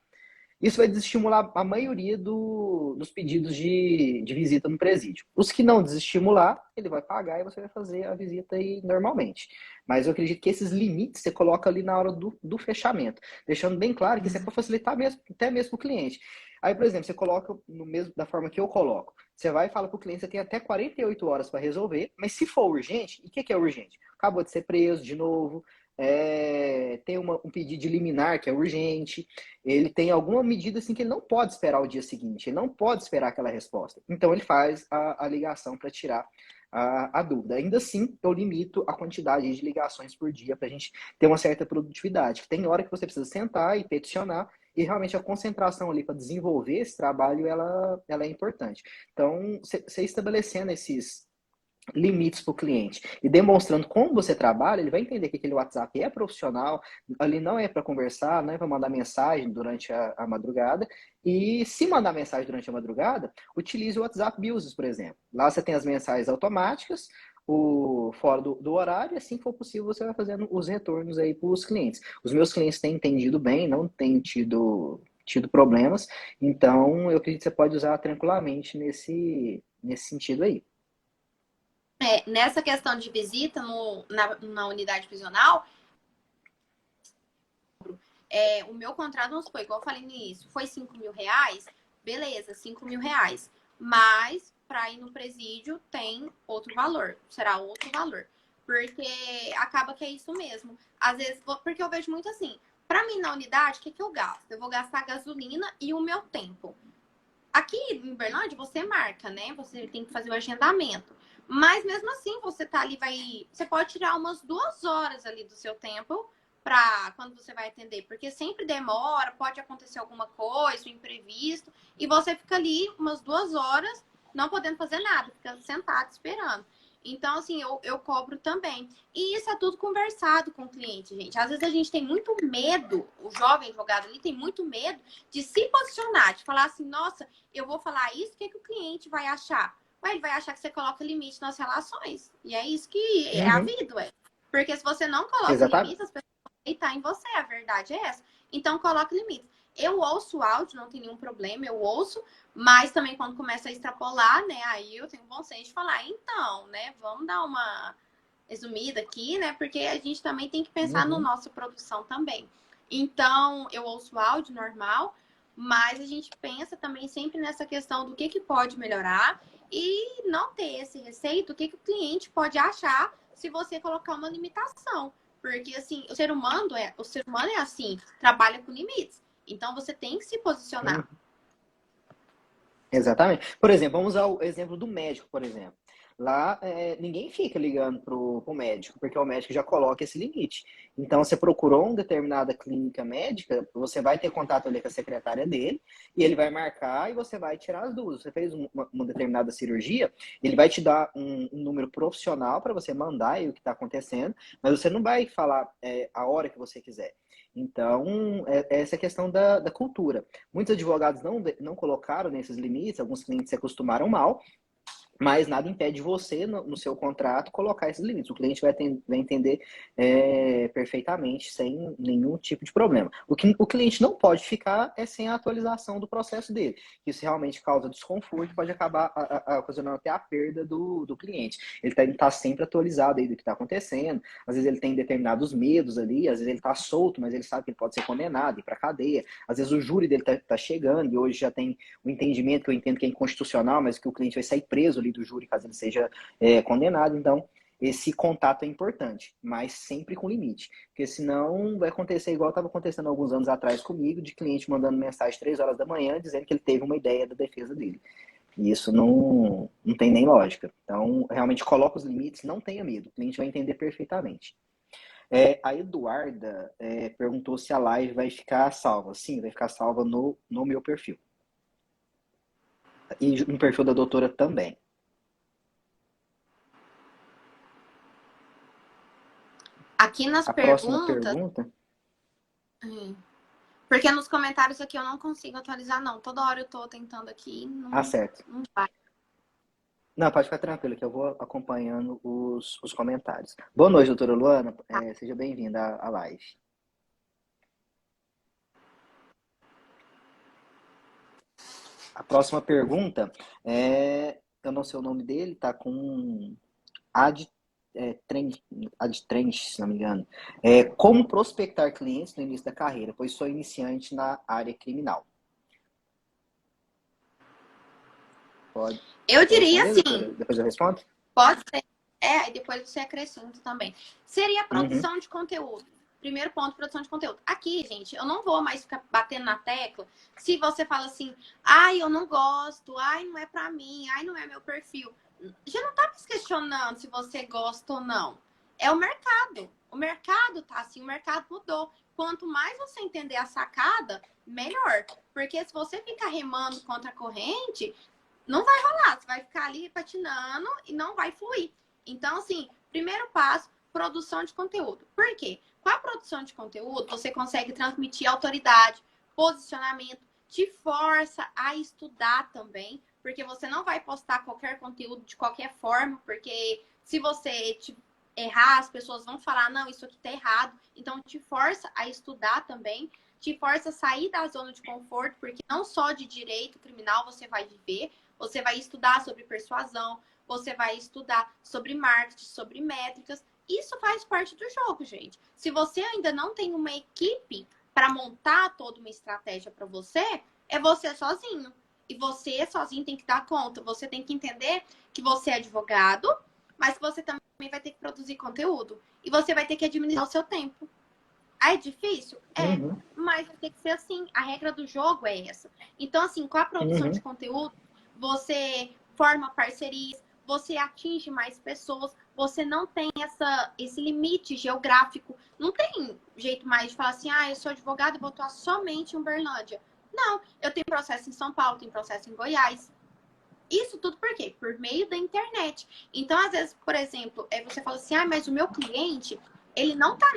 Isso vai desestimular a maioria dos pedidos de visita no presídio. Os que não desestimular, ele vai pagar e você vai fazer a visita aí normalmente. Mas eu acredito que esses limites você coloca ali na hora do fechamento, deixando bem claro que isso é para facilitar mesmo, até mesmo o cliente. Aí, por exemplo, você coloca no mesmo da forma que eu coloco. Você vai e fala para o cliente, você tem até 48 horas para resolver, mas se for urgente, e o que é urgente? Acabou de ser preso de novo, tem um pedido de liminar que é urgente, ele tem alguma medida assim que ele não pode esperar o dia seguinte, ele não pode esperar aquela resposta. Então ele faz a ligação para tirar a dúvida. Ainda assim, eu limito a quantidade de ligações por dia para a gente ter uma certa produtividade. Tem hora que você precisa sentar e peticionar, e realmente a concentração ali para desenvolver esse trabalho, ela é importante. Então, você estabelecendo esses limites para o cliente e demonstrando como você trabalha, ele vai entender que aquele WhatsApp é profissional, ali não é para conversar, não é para mandar mensagem durante a madrugada. E se mandar mensagem durante a madrugada, utilize o WhatsApp Business, por exemplo. Lá você tem as mensagens automáticas, fora do horário, e assim que for possível, você vai fazendo os retornos aí para os clientes. Os meus clientes têm entendido bem, não têm tido problemas, então eu acredito que você pode usar tranquilamente nesse sentido aí. Nessa questão de visita na unidade prisional, o meu contrato, não foi igual eu falei no início, foi R$ 5.000, beleza, R$ 5.000. Mas para ir no presídio tem outro valor, será outro valor. Porque acaba que é isso mesmo. Às vezes, porque eu vejo muito assim, para mim na unidade, o que eu gasto? Eu vou gastar gasolina e o meu tempo. Aqui em Berlândia, você marca, né? Você tem que fazer o agendamento. Mas mesmo assim, você tá ali, você pode tirar umas 2 horas ali do seu tempo para quando você vai atender, porque sempre demora, pode acontecer alguma coisa, um imprevisto, e você fica ali umas 2 horas não podendo fazer nada, fica sentado esperando. Então, assim, eu cobro também. E isso é tudo conversado com o cliente, gente. Às vezes a gente tem muito medo, o jovem advogado ali tem muito medo de se posicionar, de falar assim, nossa, eu vou falar isso, o que o cliente vai achar? Ué, ele vai achar que você coloca limite nas relações. E é isso que é a Uhum. vida, ué. Porque se você não coloca Exatamente. limites, as pessoas vão aceitar em você. A verdade é essa. Então, coloque limites. Eu ouço o áudio, não tem nenhum problema, eu ouço, mas também quando começa a extrapolar, né, aí eu tenho bom senso de falar, então, né, vamos dar uma resumida aqui, né, porque a gente também tem que pensar no Uhum. nossa produção também. Então, eu ouço o áudio normal, mas a gente pensa também sempre nessa questão do que pode melhorar e não ter esse receio do que o cliente pode achar se você colocar uma limitação. Porque, assim, o ser humano é assim, trabalha com limites. Então, você tem que se Uhum. posicionar. Exatamente. Por exemplo, vamos usar o exemplo do médico, por exemplo. Lá, ninguém fica ligando pro médico, porque o médico já coloca esse limite. Então, você procurou uma determinada clínica médica, você vai ter contato ali com a secretária dele, e ele vai marcar e você vai tirar as dúvidas. Você fez uma determinada cirurgia, ele vai te dar um número profissional para você mandar aí o que está acontecendo, mas você não vai falar a hora que você quiser. Então, essa questão da cultura. Muitos advogados não colocaram nesses limites, alguns clientes se acostumaram mal, mas nada impede você, no seu contrato, colocar esses limites. O cliente vai entender perfeitamente, sem nenhum tipo de problema. O que o cliente não pode ficar é sem a atualização do processo dele. Isso realmente causa desconforto, pode acabar ocasionando até a perda do cliente. Ele tem que estar sempre atualizado aí do que está acontecendo. Às vezes ele tem determinados medos ali, às vezes ele está solto, mas ele sabe que ele pode ser condenado, ir para a cadeia. Às vezes o júri dele está chegando e hoje já tem um entendimento que eu entendo que é inconstitucional, mas que o cliente vai sair preso ali do júri caso ele seja condenado. Então, esse contato é importante, mas sempre com limite. Porque senão vai acontecer igual estava acontecendo alguns anos atrás comigo, de cliente mandando mensagem 3 horas da manhã dizendo que ele teve uma ideia da defesa dele. E isso não tem nem lógica. Então, realmente coloca os limites, não tenha medo. O cliente vai entender perfeitamente. A Eduarda perguntou se a live vai ficar salva. Sim, vai ficar salva no meu perfil. E no perfil da doutora também. Aqui nas A próxima perguntas. pergunta. Porque nos comentários aqui eu não consigo atualizar, não. Toda hora eu tô tentando aqui, Ah, não, certo. não vai. Não, pode ficar tranquilo que eu vou acompanhando os comentários. Boa noite, doutora Luana. Seja bem-vinda à live. A próxima pergunta eu não sei o nome dele, tá com Adtrend, se não me engano. Como prospectar clientes no início da carreira, pois sou iniciante na área criminal. Pode Eu diria responder, assim, doutora? Depois eu respondo? pode ser. E depois você acrescenta também. Seria a Uhum. produção de conteúdo. Primeiro ponto, produção de conteúdo. Aqui, gente, eu não vou mais ficar batendo na tecla. Se você fala assim, ai, eu não gosto, ai, não é pra mim, ai, não é meu perfil. Já não tá mais questionando se você gosta ou não. É o mercado. O mercado tá assim, o mercado mudou. Quanto mais você entender a sacada, melhor. Porque se você ficar remando contra a corrente, não vai rolar. Você vai ficar ali patinando e não vai fluir. Então, assim, primeiro passo, produção de conteúdo. Por quê? Com a produção de conteúdo, você consegue transmitir autoridade, posicionamento, te força a estudar também, porque você não vai postar qualquer conteúdo de qualquer forma, porque se você errar, as pessoas vão falar, não, isso aqui tá errado. Então, te força a estudar também, te força a sair da zona de conforto, porque não só de direito criminal você vai viver, você vai estudar sobre persuasão, você vai estudar sobre marketing, sobre métricas. Isso faz parte do jogo, gente. Se você ainda não tem uma equipe para montar toda uma estratégia para você, é você sozinho. E você sozinho tem que dar conta. Você tem que entender que você é advogado, mas que você também vai ter que produzir conteúdo. E você vai ter que administrar o seu tempo. Ah, é difícil? É. Uhum. Mas vai ter que ser assim. A regra do jogo é essa. Então, assim, com a produção de Uhum. conteúdo, você forma parcerias, você atinge mais pessoas, você não tem esse limite geográfico. Não tem jeito mais de falar assim, eu sou advogado e vou atuar somente em Uberlândia. Não, eu tenho processo em São Paulo, tenho processo em Goiás. Isso tudo por quê? Por meio da internet. Então, às vezes, por exemplo, você fala assim, mas o meu cliente, ele não tá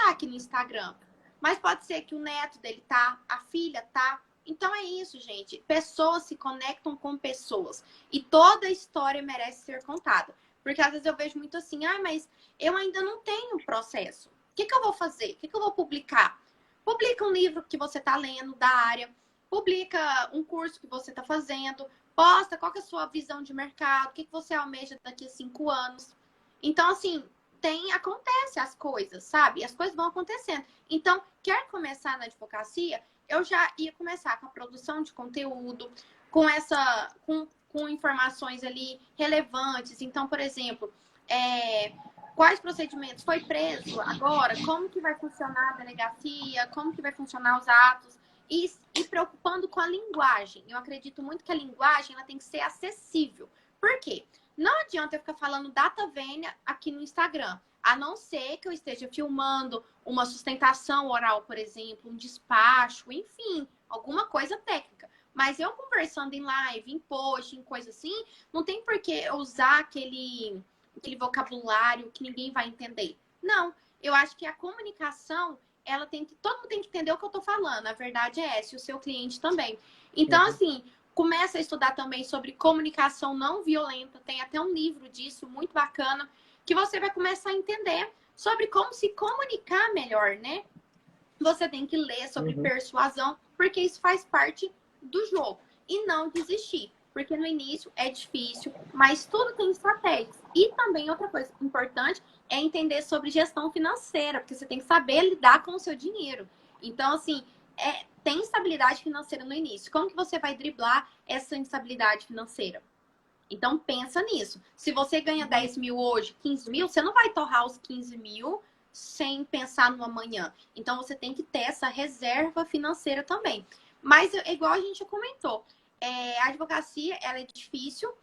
aqui no Instagram. Mas pode ser que o neto dele tá, a filha tá. Então é isso, gente. Pessoas se conectam com pessoas. E toda história merece ser contada. Porque às vezes eu vejo muito assim, mas eu ainda não tenho processo. O que eu vou fazer? O que eu vou publicar? Publica um livro que você tá lendo da área. Publica um curso que você tá fazendo. Posta qual que é a sua visão de mercado, o que você almeja daqui a 5 anos. Então, assim, acontece as coisas, sabe? As coisas vão acontecendo. Então, quer começar na advocacia? Eu já ia começar com a produção de conteúdo, com informações ali relevantes. Então, por exemplo, quais procedimentos foi preso agora? Como que vai funcionar a delegacia? Como que vai funcionar os atos? E preocupando com a linguagem. Eu acredito muito que a linguagem ela tem que ser acessível. Por quê? Não adianta eu ficar falando data vênia aqui no Instagram, a não ser que eu esteja filmando uma sustentação oral, por exemplo, um despacho, enfim, alguma coisa técnica. Mas eu conversando em live, em post, em coisa assim, não tem por que usar aquele vocabulário que ninguém vai entender. Não, eu acho que a comunicação todo mundo tem que entender o que eu tô falando. A verdade é essa, e o seu cliente também. Então, Uhum. assim, começa a estudar também sobre comunicação não violenta. Tem até um livro disso, muito bacana, que você vai começar a entender sobre como se comunicar melhor, né? Você tem que ler sobre Uhum. persuasão, porque isso faz parte do jogo. E não desistir. Porque no início é difícil, mas tudo tem estratégias. E também outra coisa importante é entender sobre gestão financeira, porque você tem que saber lidar com o seu dinheiro. Então, assim, tem instabilidade financeira no início. Como que você vai driblar essa instabilidade financeira? Então, pensa nisso. Se você ganha 10 mil hoje, 15 mil, você não vai torrar os 15 mil sem pensar no amanhã. Então, você tem que ter essa reserva financeira também. Mas, igual a gente já comentou, a advocacia, ela é difícil,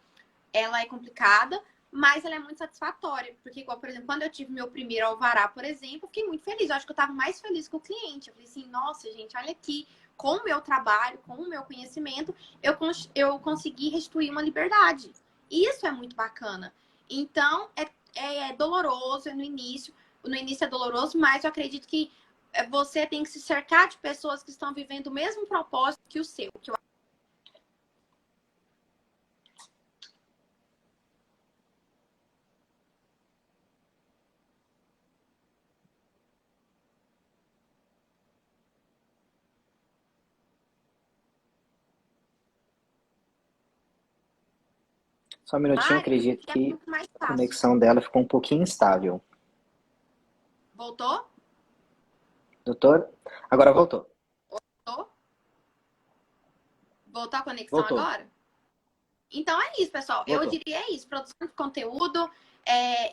ela é complicada, mas ela é muito satisfatória. Porque, igual, por exemplo, quando eu tive meu primeiro alvará, por exemplo, eu fiquei muito feliz. Eu acho que eu estava mais feliz que o cliente. Eu falei assim, nossa, gente, olha aqui, com o meu trabalho, com o meu conhecimento, eu consegui restituir uma liberdade. Isso é muito bacana. Então, é doloroso, no início. No início é doloroso, mas eu acredito que você tem que se cercar de pessoas que estão vivendo o mesmo propósito que o seu. Que eu Só um minutinho, Mari, acredito que é que muito mais a fácil. conexão dela ficou um pouquinho instável. Voltou? Doutor? Agora voltou. Voltou? Voltou a conexão Voltou. agora? Então é isso, pessoal. Eu Voltou. diria isso: produção de conteúdo,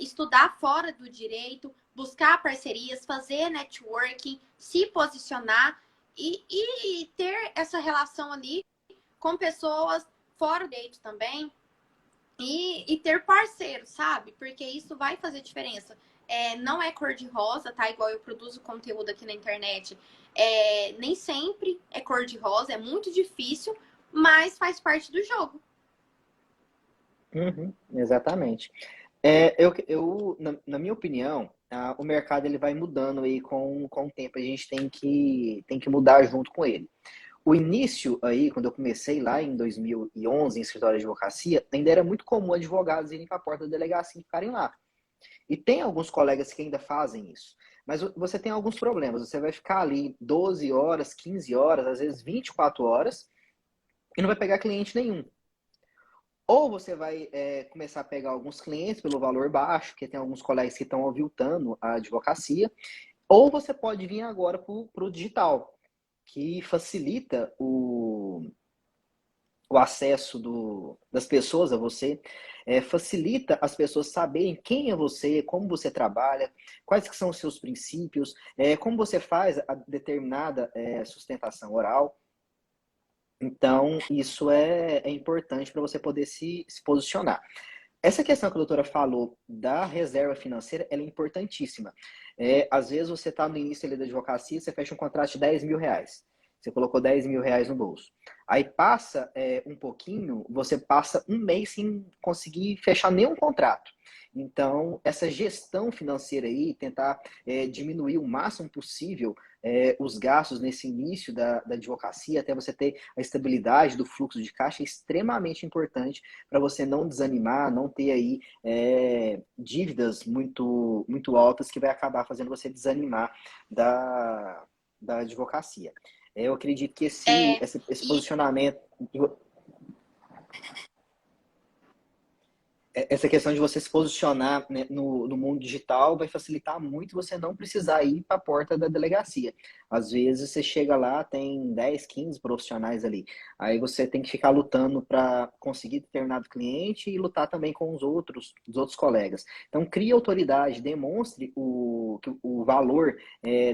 estudar fora do direito, buscar parcerias, fazer networking, se posicionar e ter essa relação ali com pessoas fora do direito também. E ter parceiros, sabe? Porque isso vai fazer diferença. Não é cor de rosa, tá? Igual eu produzo conteúdo aqui na internet. Nem sempre é cor de rosa, é muito difícil, mas faz parte do jogo. Uhum, exatamente. Na minha opinião, o mercado ele vai mudando aí com o tempo. A gente tem que mudar junto com ele. O início aí, quando eu comecei lá em 2011 em escritório de advocacia, ainda era muito comum advogados irem para a porta da delegacia e ficarem lá. E tem alguns colegas que ainda fazem isso. Mas você tem alguns problemas. Você vai ficar ali 12 horas, 15 horas, às vezes 24 horas e não vai pegar cliente nenhum. Ou você vai começar a pegar alguns clientes pelo valor baixo, que tem alguns colegas que estão aviltando a advocacia, ou você pode vir agora para o digital, que facilita o acesso das pessoas a você, facilita as pessoas saberem quem é você, como você trabalha, quais que são os seus princípios, como você faz a determinada sustentação oral. Então, isso é importante para você poder se posicionar. Essa questão que a doutora falou da reserva financeira, ela é importantíssima. Às vezes você está no início ali da advocacia, você fecha um contrato de 10 mil reais. Você colocou 10 mil reais no bolso. Aí passa um pouquinho, você passa um mês sem conseguir fechar nenhum contrato. Então, essa gestão financeira aí, tentar diminuir o máximo possível os gastos nesse início da advocacia, até você ter a estabilidade do fluxo de caixa, é extremamente importante para você não desanimar, não ter aí dívidas muito altas que vai acabar fazendo você desanimar da advocacia. Eu acredito que esse E posicionamento, essa questão de você se posicionar, né, no mundo digital vai facilitar muito você não precisar ir para a porta da delegacia. Às vezes você chega lá, tem 10, 15 profissionais ali. Aí você tem que ficar lutando para conseguir determinado cliente e lutar também com os outros colegas. Então, crie autoridade, demonstre o valor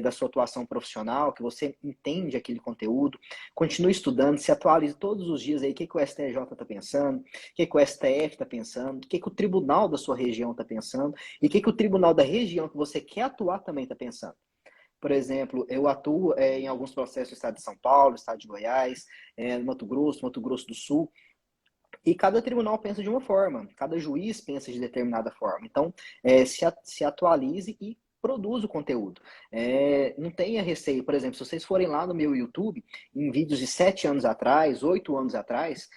da sua atuação profissional, que você entende aquele conteúdo, continue estudando, se atualize todos os dias aí, o que o STJ está pensando, o que o STF está pensando, o que o tribunal da sua região está pensando e o que o tribunal da região que você quer atuar também está pensando. Por exemplo, eu atuo em alguns processos no estado de São Paulo, estado de Goiás, no Mato Grosso do Sul, e cada tribunal pensa de uma forma, cada juiz pensa de determinada forma. Então, se atualize e produza o conteúdo. Não tenha receio. Por exemplo, se vocês forem lá no meu YouTube, em vídeos de 7 anos atrás, 8 anos atrás,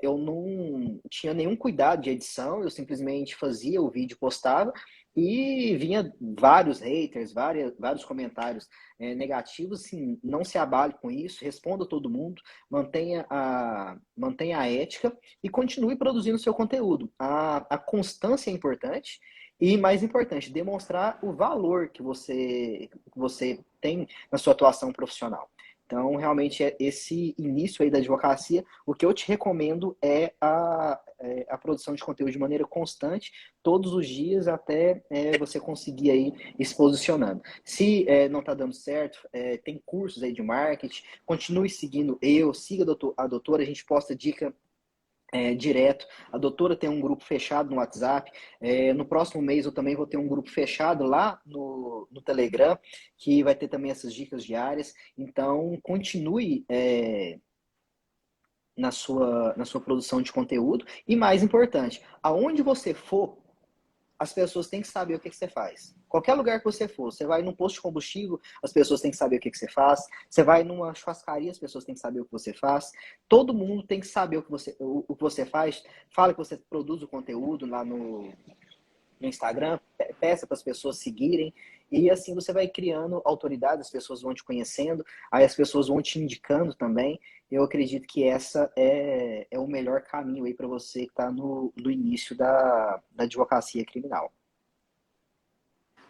eu não tinha nenhum cuidado de edição, eu simplesmente fazia o vídeo, postava, e vinha vários haters, vários comentários negativos. Assim, não se abale com isso, responda todo mundo, mantenha a ética e continue produzindo seu conteúdo. A constância é importante e, mais importante, demonstrar o valor que você tem na sua atuação profissional. Então, realmente, esse início aí da advocacia, o que eu te recomendo é a produção de conteúdo de maneira constante, todos os dias, até você conseguir aí ir se posicionando. Se não está dando certo, tem cursos aí de marketing, continue seguindo siga a doutora, a gente posta dica direto. A doutora tem um grupo fechado no WhatsApp. No próximo mês eu também vou ter um grupo fechado lá no Telegram, que vai ter também essas dicas diárias. Então, continue na sua produção de conteúdo. E mais importante, aonde você for, as pessoas têm que saber o que você faz. Qualquer lugar que você for, você vai num posto de combustível, as pessoas têm que saber o que você faz. Você vai numa churrascaria, as pessoas têm que saber o que você faz. Todo mundo tem que saber o que você faz. Fala que você produz o conteúdo lá no no Instagram, peça para as pessoas seguirem, e assim você vai criando autoridade, as pessoas vão te conhecendo, aí as pessoas vão te indicando também. Eu acredito que essa é o melhor caminho aí para você que está no início da advocacia criminal.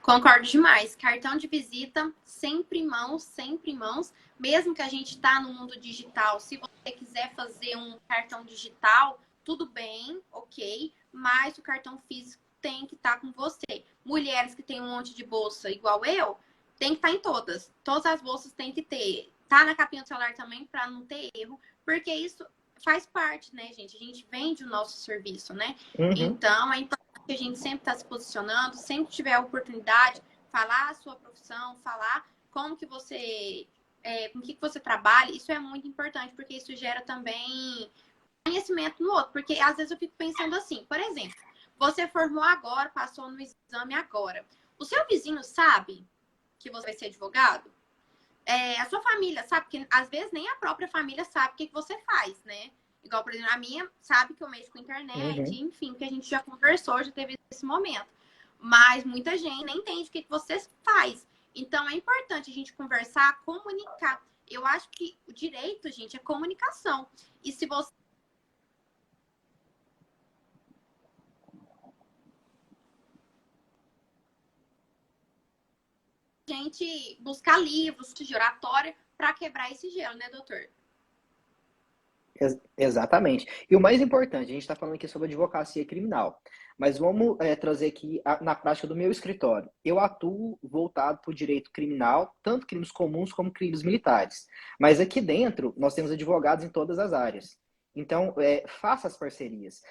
Concordo demais. Cartão de visita, sempre em mãos, sempre em mãos. Mesmo que a gente está no mundo digital, se você quiser fazer um cartão digital, tudo bem, ok. Mas o cartão físico tem que estar com você. Mulheres que têm um monte de bolsa igual eu, tem que estar em todas. Todas as bolsas tem que ter. Tá na capinha do celular também para não ter erro, porque isso faz parte, né, gente? A gente vende o nosso serviço, né? Uhum. Então, é importante que a gente sempre está se posicionando, sempre tiver a oportunidade, falar a sua profissão, falar como que você, com o que você trabalha, isso é muito importante, porque isso gera também conhecimento no outro. Porque às vezes eu fico pensando assim, por exemplo, você formou agora, passou no exame agora. O seu vizinho sabe que você vai ser advogado? A sua família sabe, porque às vezes nem a própria família sabe o que você faz, né? Igual, por exemplo, a minha sabe que eu mexo com internet, Uhum. enfim, que a gente já conversou, já teve esse momento. Mas muita gente nem entende o que você faz. Então é importante a gente conversar, comunicar. Eu acho que o direito, gente, é comunicação. E se você gente buscar livros de oratória para quebrar esse gelo, né, doutor? Exatamente. E o mais importante, a gente está falando aqui sobre advocacia criminal, mas vamos trazer aqui na prática do meu escritório. Eu atuo voltado para o direito criminal, tanto crimes comuns como crimes militares. Mas aqui dentro, nós temos advogados em todas as áreas. Então, faça as parcerias.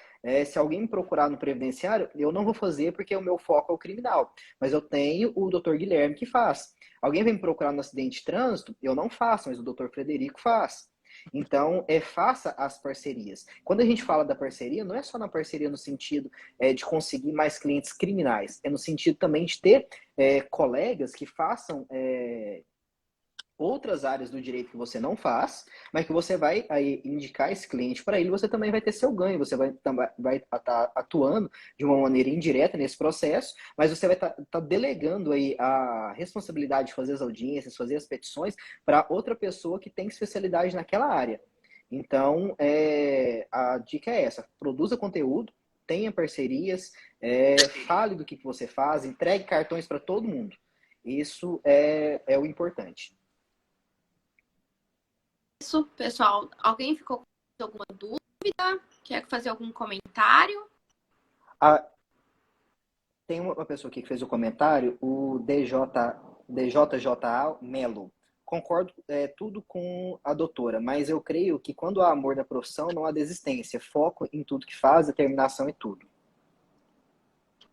Se alguém me procurar no previdenciário, eu não vou fazer porque o meu foco é o criminal. Mas eu tenho o doutor Guilherme que faz. Alguém vem me procurar no acidente de trânsito, eu não faço, mas o doutor Frederico faz. Então, faça as parcerias. Quando a gente fala da parceria, não é só na parceria no sentido de conseguir mais clientes criminais, é no sentido também de ter colegas que façam outras áreas do direito que você não faz, mas que você vai aí indicar esse cliente para ele, você também vai ter seu ganho, você vai estar atuando de uma maneira indireta nesse processo, mas você vai estar delegando aí a responsabilidade de fazer as audiências, fazer as petições para outra pessoa que tem especialidade naquela área. Então, a dica é essa: produza conteúdo, tenha parcerias, fale do que você faz, entregue cartões para todo mundo. Isso é o importante. Isso, pessoal. Alguém ficou com alguma dúvida? Quer fazer algum comentário? Ah, tem uma pessoa aqui que fez o comentário, o DJJA Melo. Concordo tudo com a doutora, mas eu creio que quando há amor da profissão, não há desistência. Foco em tudo que faz, determinação em tudo.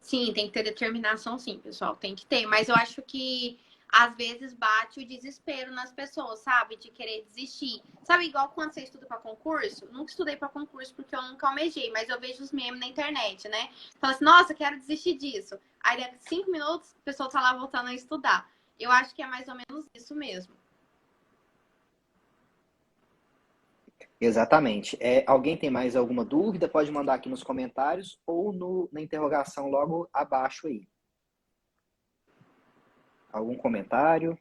Sim, tem que ter determinação, sim, pessoal. Tem que ter. Mas eu acho que às vezes bate o desespero nas pessoas, sabe? De querer desistir. Sabe, igual quando você estuda para concurso? Nunca estudei para concurso porque eu nunca almejei, mas eu vejo os memes na internet, né? Fala assim, nossa, quero desistir disso. Aí daqui 5 minutos, a pessoa tá lá voltando a estudar. Eu acho que é mais ou menos isso mesmo. Exatamente. Alguém tem mais alguma dúvida? Pode mandar aqui nos comentários ou na interrogação logo abaixo aí. Algum comentário?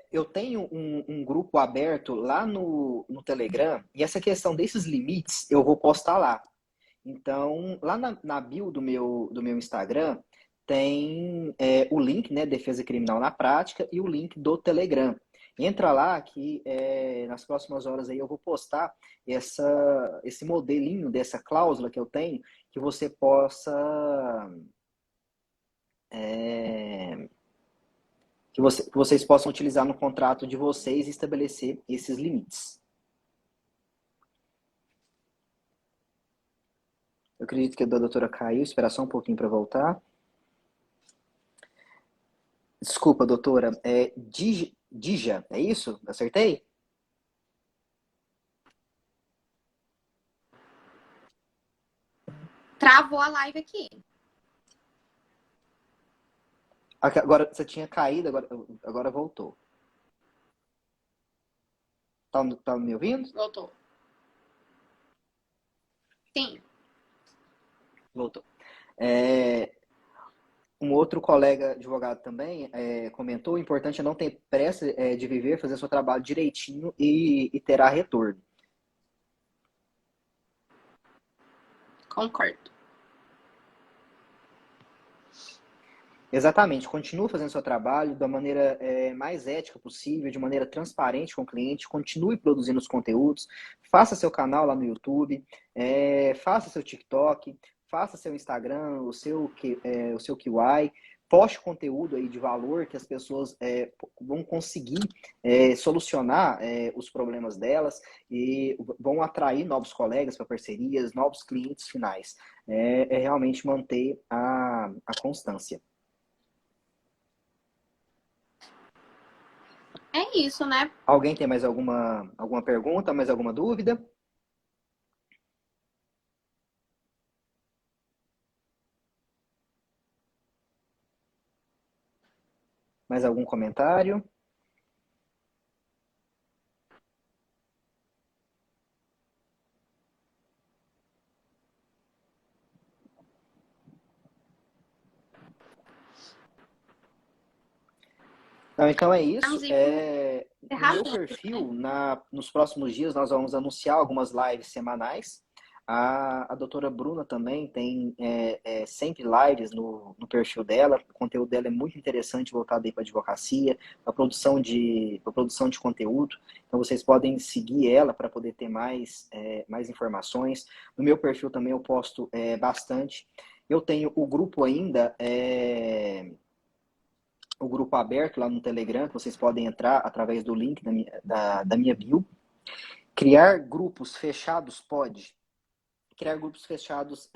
Eu tenho um grupo aberto lá no Telegram e essa questão desses limites eu vou postar lá. Então, lá na bio do meu Instagram tem o link, né, Defesa Criminal na Prática, e o link do Telegram. Entra lá que nas próximas horas aí eu vou postar esse modelinho dessa cláusula que eu tenho, que você possa é, que vocês possam utilizar no contrato de vocês e estabelecer esses limites. Eu acredito que a da doutora caiu, espera só um pouquinho para voltar. Desculpa, doutora, Dija, é isso? Acertei? Travou a live aqui. Agora você tinha caído, agora voltou. Tá me ouvindo? Voltou. Sim. Voltou. Um outro colega advogado também comentou: o importante é não ter pressa de viver, fazer seu trabalho direitinho e terá retorno. Concordo. Exatamente, continue fazendo seu trabalho da maneira mais ética possível, de maneira transparente com o cliente, continue produzindo os conteúdos, faça seu canal lá no YouTube, faça seu TikTok, faça seu Instagram, o seu QI, poste conteúdo aí de valor que as pessoas vão conseguir solucionar os problemas delas e vão atrair novos colegas para parcerias, novos clientes finais. É realmente manter a constância. É isso, né? Alguém tem mais alguma pergunta, mais alguma dúvida? Mais algum comentário? Não, então é isso. Vamos ir pro No meu encerramento, perfil, né? nos próximos dias, nós vamos anunciar algumas lives semanais. A doutora Bruna também tem sempre lives no perfil dela. O conteúdo dela é muito interessante, voltado aí para advocacia, para produção de conteúdo. Então, vocês podem seguir ela para poder ter mais informações. No meu perfil também eu posto bastante. Eu tenho o grupo ainda. O grupo aberto lá no Telegram, que vocês podem entrar através do link da minha bio. Criar grupos fechados pode. Criar grupos fechados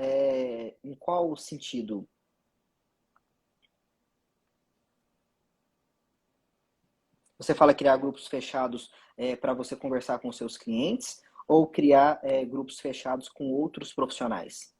em qual sentido? Você fala criar grupos fechados para você conversar com seus clientes ou criar grupos fechados com outros profissionais?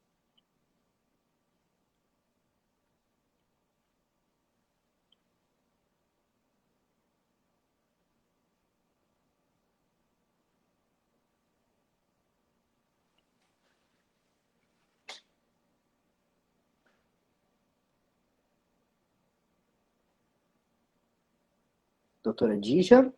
Doutora Dija?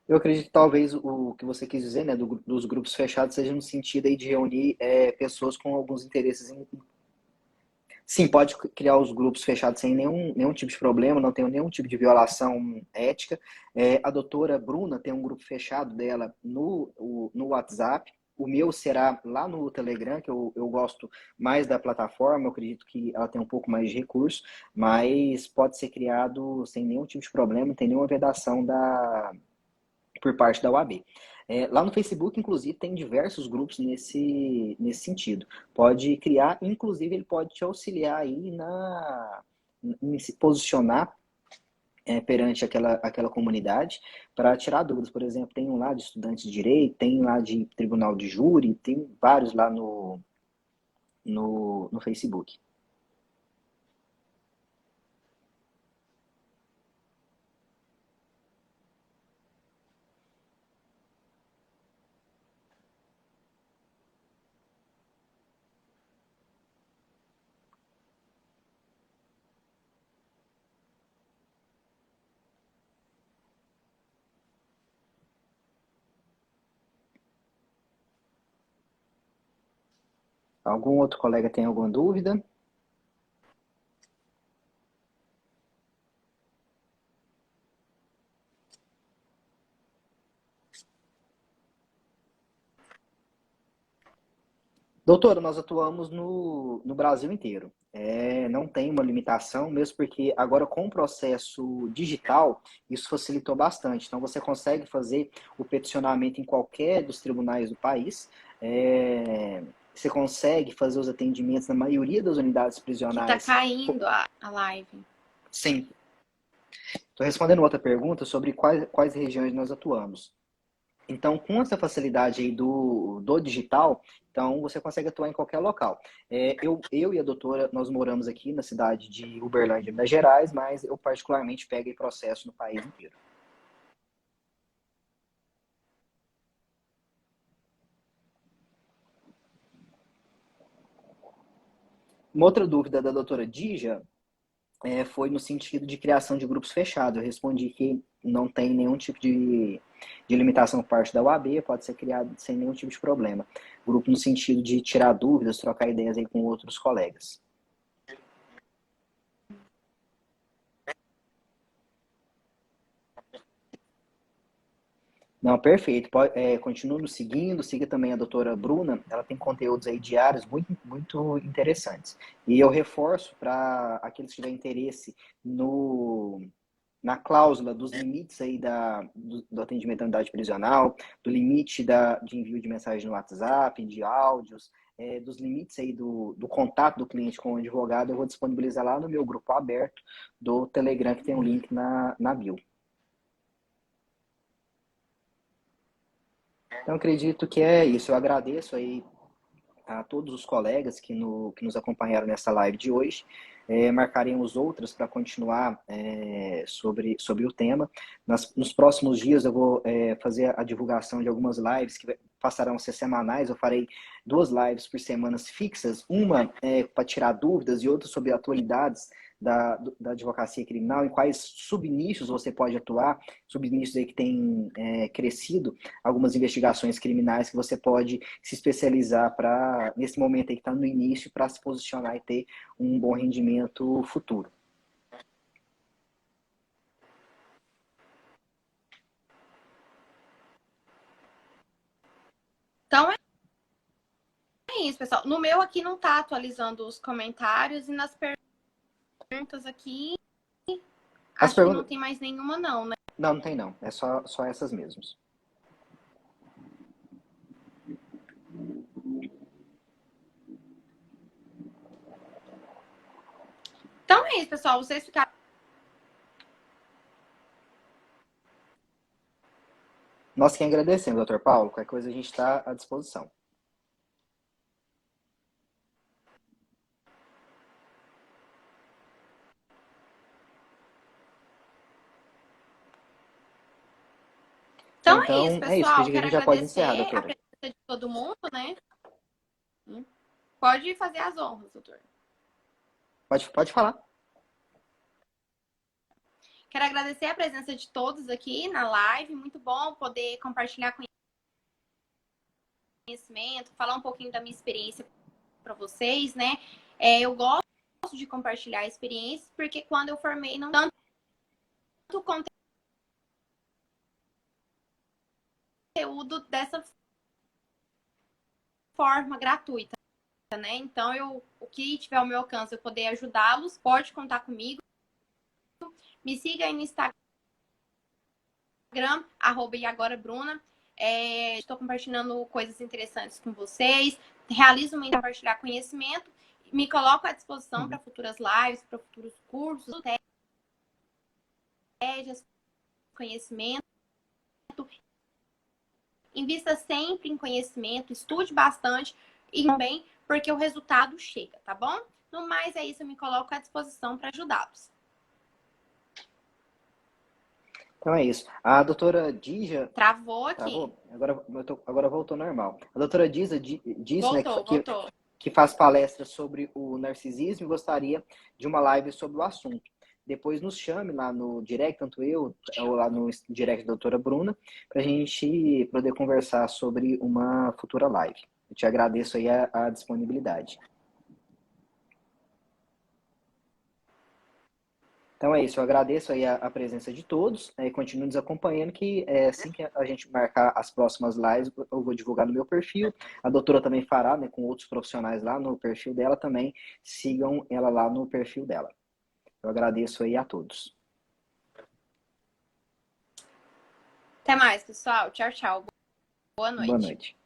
Eu acredito que talvez o que você quis dizer, né, dos grupos fechados, seja no sentido aí de reunir pessoas com alguns interesses em. Sim, pode criar os grupos fechados sem nenhum tipo de problema, não tem nenhum tipo de violação ética. A doutora Bruna tem um grupo fechado dela no WhatsApp. O meu será lá no Telegram, que eu gosto mais da plataforma, eu acredito que ela tem um pouco mais de recurso, mas pode ser criado sem nenhum tipo de problema, não tem nenhuma vedação por parte da UAB. Lá no Facebook, inclusive, tem diversos grupos nesse sentido. Pode criar, inclusive, ele pode te auxiliar aí em se posicionar perante aquela comunidade para tirar dúvidas. Por exemplo, tem um lá de estudantes de direito, tem lá de tribunal de júri, tem vários lá no Facebook. Algum outro colega tem alguma dúvida? Doutora, nós atuamos no Brasil inteiro. Não tem uma limitação, mesmo porque agora com o processo digital, isso facilitou bastante. Então, você consegue fazer o peticionamento em qualquer dos tribunais do país, você consegue fazer os atendimentos na maioria das unidades Que tá prisionais? caindo a live. Sim. Estou respondendo outra pergunta sobre quais regiões nós atuamos. Então, com essa facilidade aí do digital, então você consegue atuar em qualquer local. Eu e a doutora, nós moramos aqui na cidade de Uberlândia, Minas Gerais, mas eu particularmente pego processo no país inteiro. Uma outra dúvida da doutora Dija foi no sentido de criação de grupos fechados. Eu respondi que não tem nenhum tipo de limitação por parte da UAB, pode ser criado sem nenhum tipo de problema. Grupo no sentido de tirar dúvidas, trocar ideias aí com outros colegas. Não, perfeito. Continue nos seguindo, siga também a doutora Bruna, ela tem conteúdos aí diários muito, muito interessantes. E eu reforço para aqueles que tiverem interesse na cláusula dos limites aí do atendimento à unidade prisional, do limite de envio de mensagem no WhatsApp, de áudios, dos limites aí do contato do cliente com o advogado, eu vou disponibilizar lá no meu grupo aberto do Telegram, que tem um link na bio. Então, acredito que é isso. Eu agradeço aí a todos os colegas que nos acompanharam nessa live de hoje. Marcaremos outras para continuar sobre o tema. Nos próximos dias eu vou fazer a divulgação de algumas lives que passarão a ser semanais. Eu farei 2 lives por semana fixas, uma para tirar dúvidas e outra sobre atualidades da advocacia criminal, em quais subnichos você pode atuar, subnichos aí que têm crescido, algumas investigações criminais que você pode se especializar para, nesse momento aí que está no início, para se posicionar e ter um bom rendimento futuro. Então é isso, pessoal. No meu aqui não tá atualizando os comentários e nas perguntas aqui, As acho que não perguntas... tem mais nenhuma não, né? Não, não tem não. É só essas mesmas. Então é isso, pessoal. Vocês ficaram. Nós que agradecemos, doutor Paulo. Qualquer coisa a gente está à disposição. Então é isso, Então, é isso. pessoal. Acredito que a Quero gente já pode encerrar, agradecer a doutora. presença de todo mundo, né? Pode fazer as honras, doutor. Pode falar. Quero agradecer a presença de todos aqui na live. Muito bom poder compartilhar conhecimento, falar um pouquinho da minha experiência para vocês, né? Eu gosto de compartilhar experiências, porque quando eu formei, não tanto conteúdo dessa forma gratuita, né? Então, o que tiver ao meu alcance, eu poder ajudá-los, pode contar comigo. Me siga aí no Instagram, @iagorabruna. Estou compartilhando coisas interessantes com vocês. Realizo muito compartilhar conhecimento. Me coloco à disposição para futuras lives, para futuros cursos, estratégias, conhecimento. Invista sempre em conhecimento, estude bastante e também porque o resultado chega, tá bom? No mais, é isso. Eu me coloco à disposição para ajudá-los. Então é isso. A doutora Dija... Travou aqui. Travou? Agora voltou normal. A doutora Dija disse, né, Voltou. que faz palestras sobre o narcisismo e gostaria de uma live sobre o assunto. Depois nos chame lá no direct, tanto eu ou lá no direct da doutora Bruna, para a gente poder conversar sobre uma futura live. Eu te agradeço aí a disponibilidade. Então é isso, eu agradeço aí a presença de todos, continue nos acompanhando que assim que a gente marcar as próximas lives, eu vou divulgar no meu perfil, a doutora também fará, né, com outros profissionais lá no perfil dela também, sigam ela lá no perfil dela. Eu agradeço aí a todos. Até mais, pessoal. Tchau, tchau. Boa Boa noite. noite.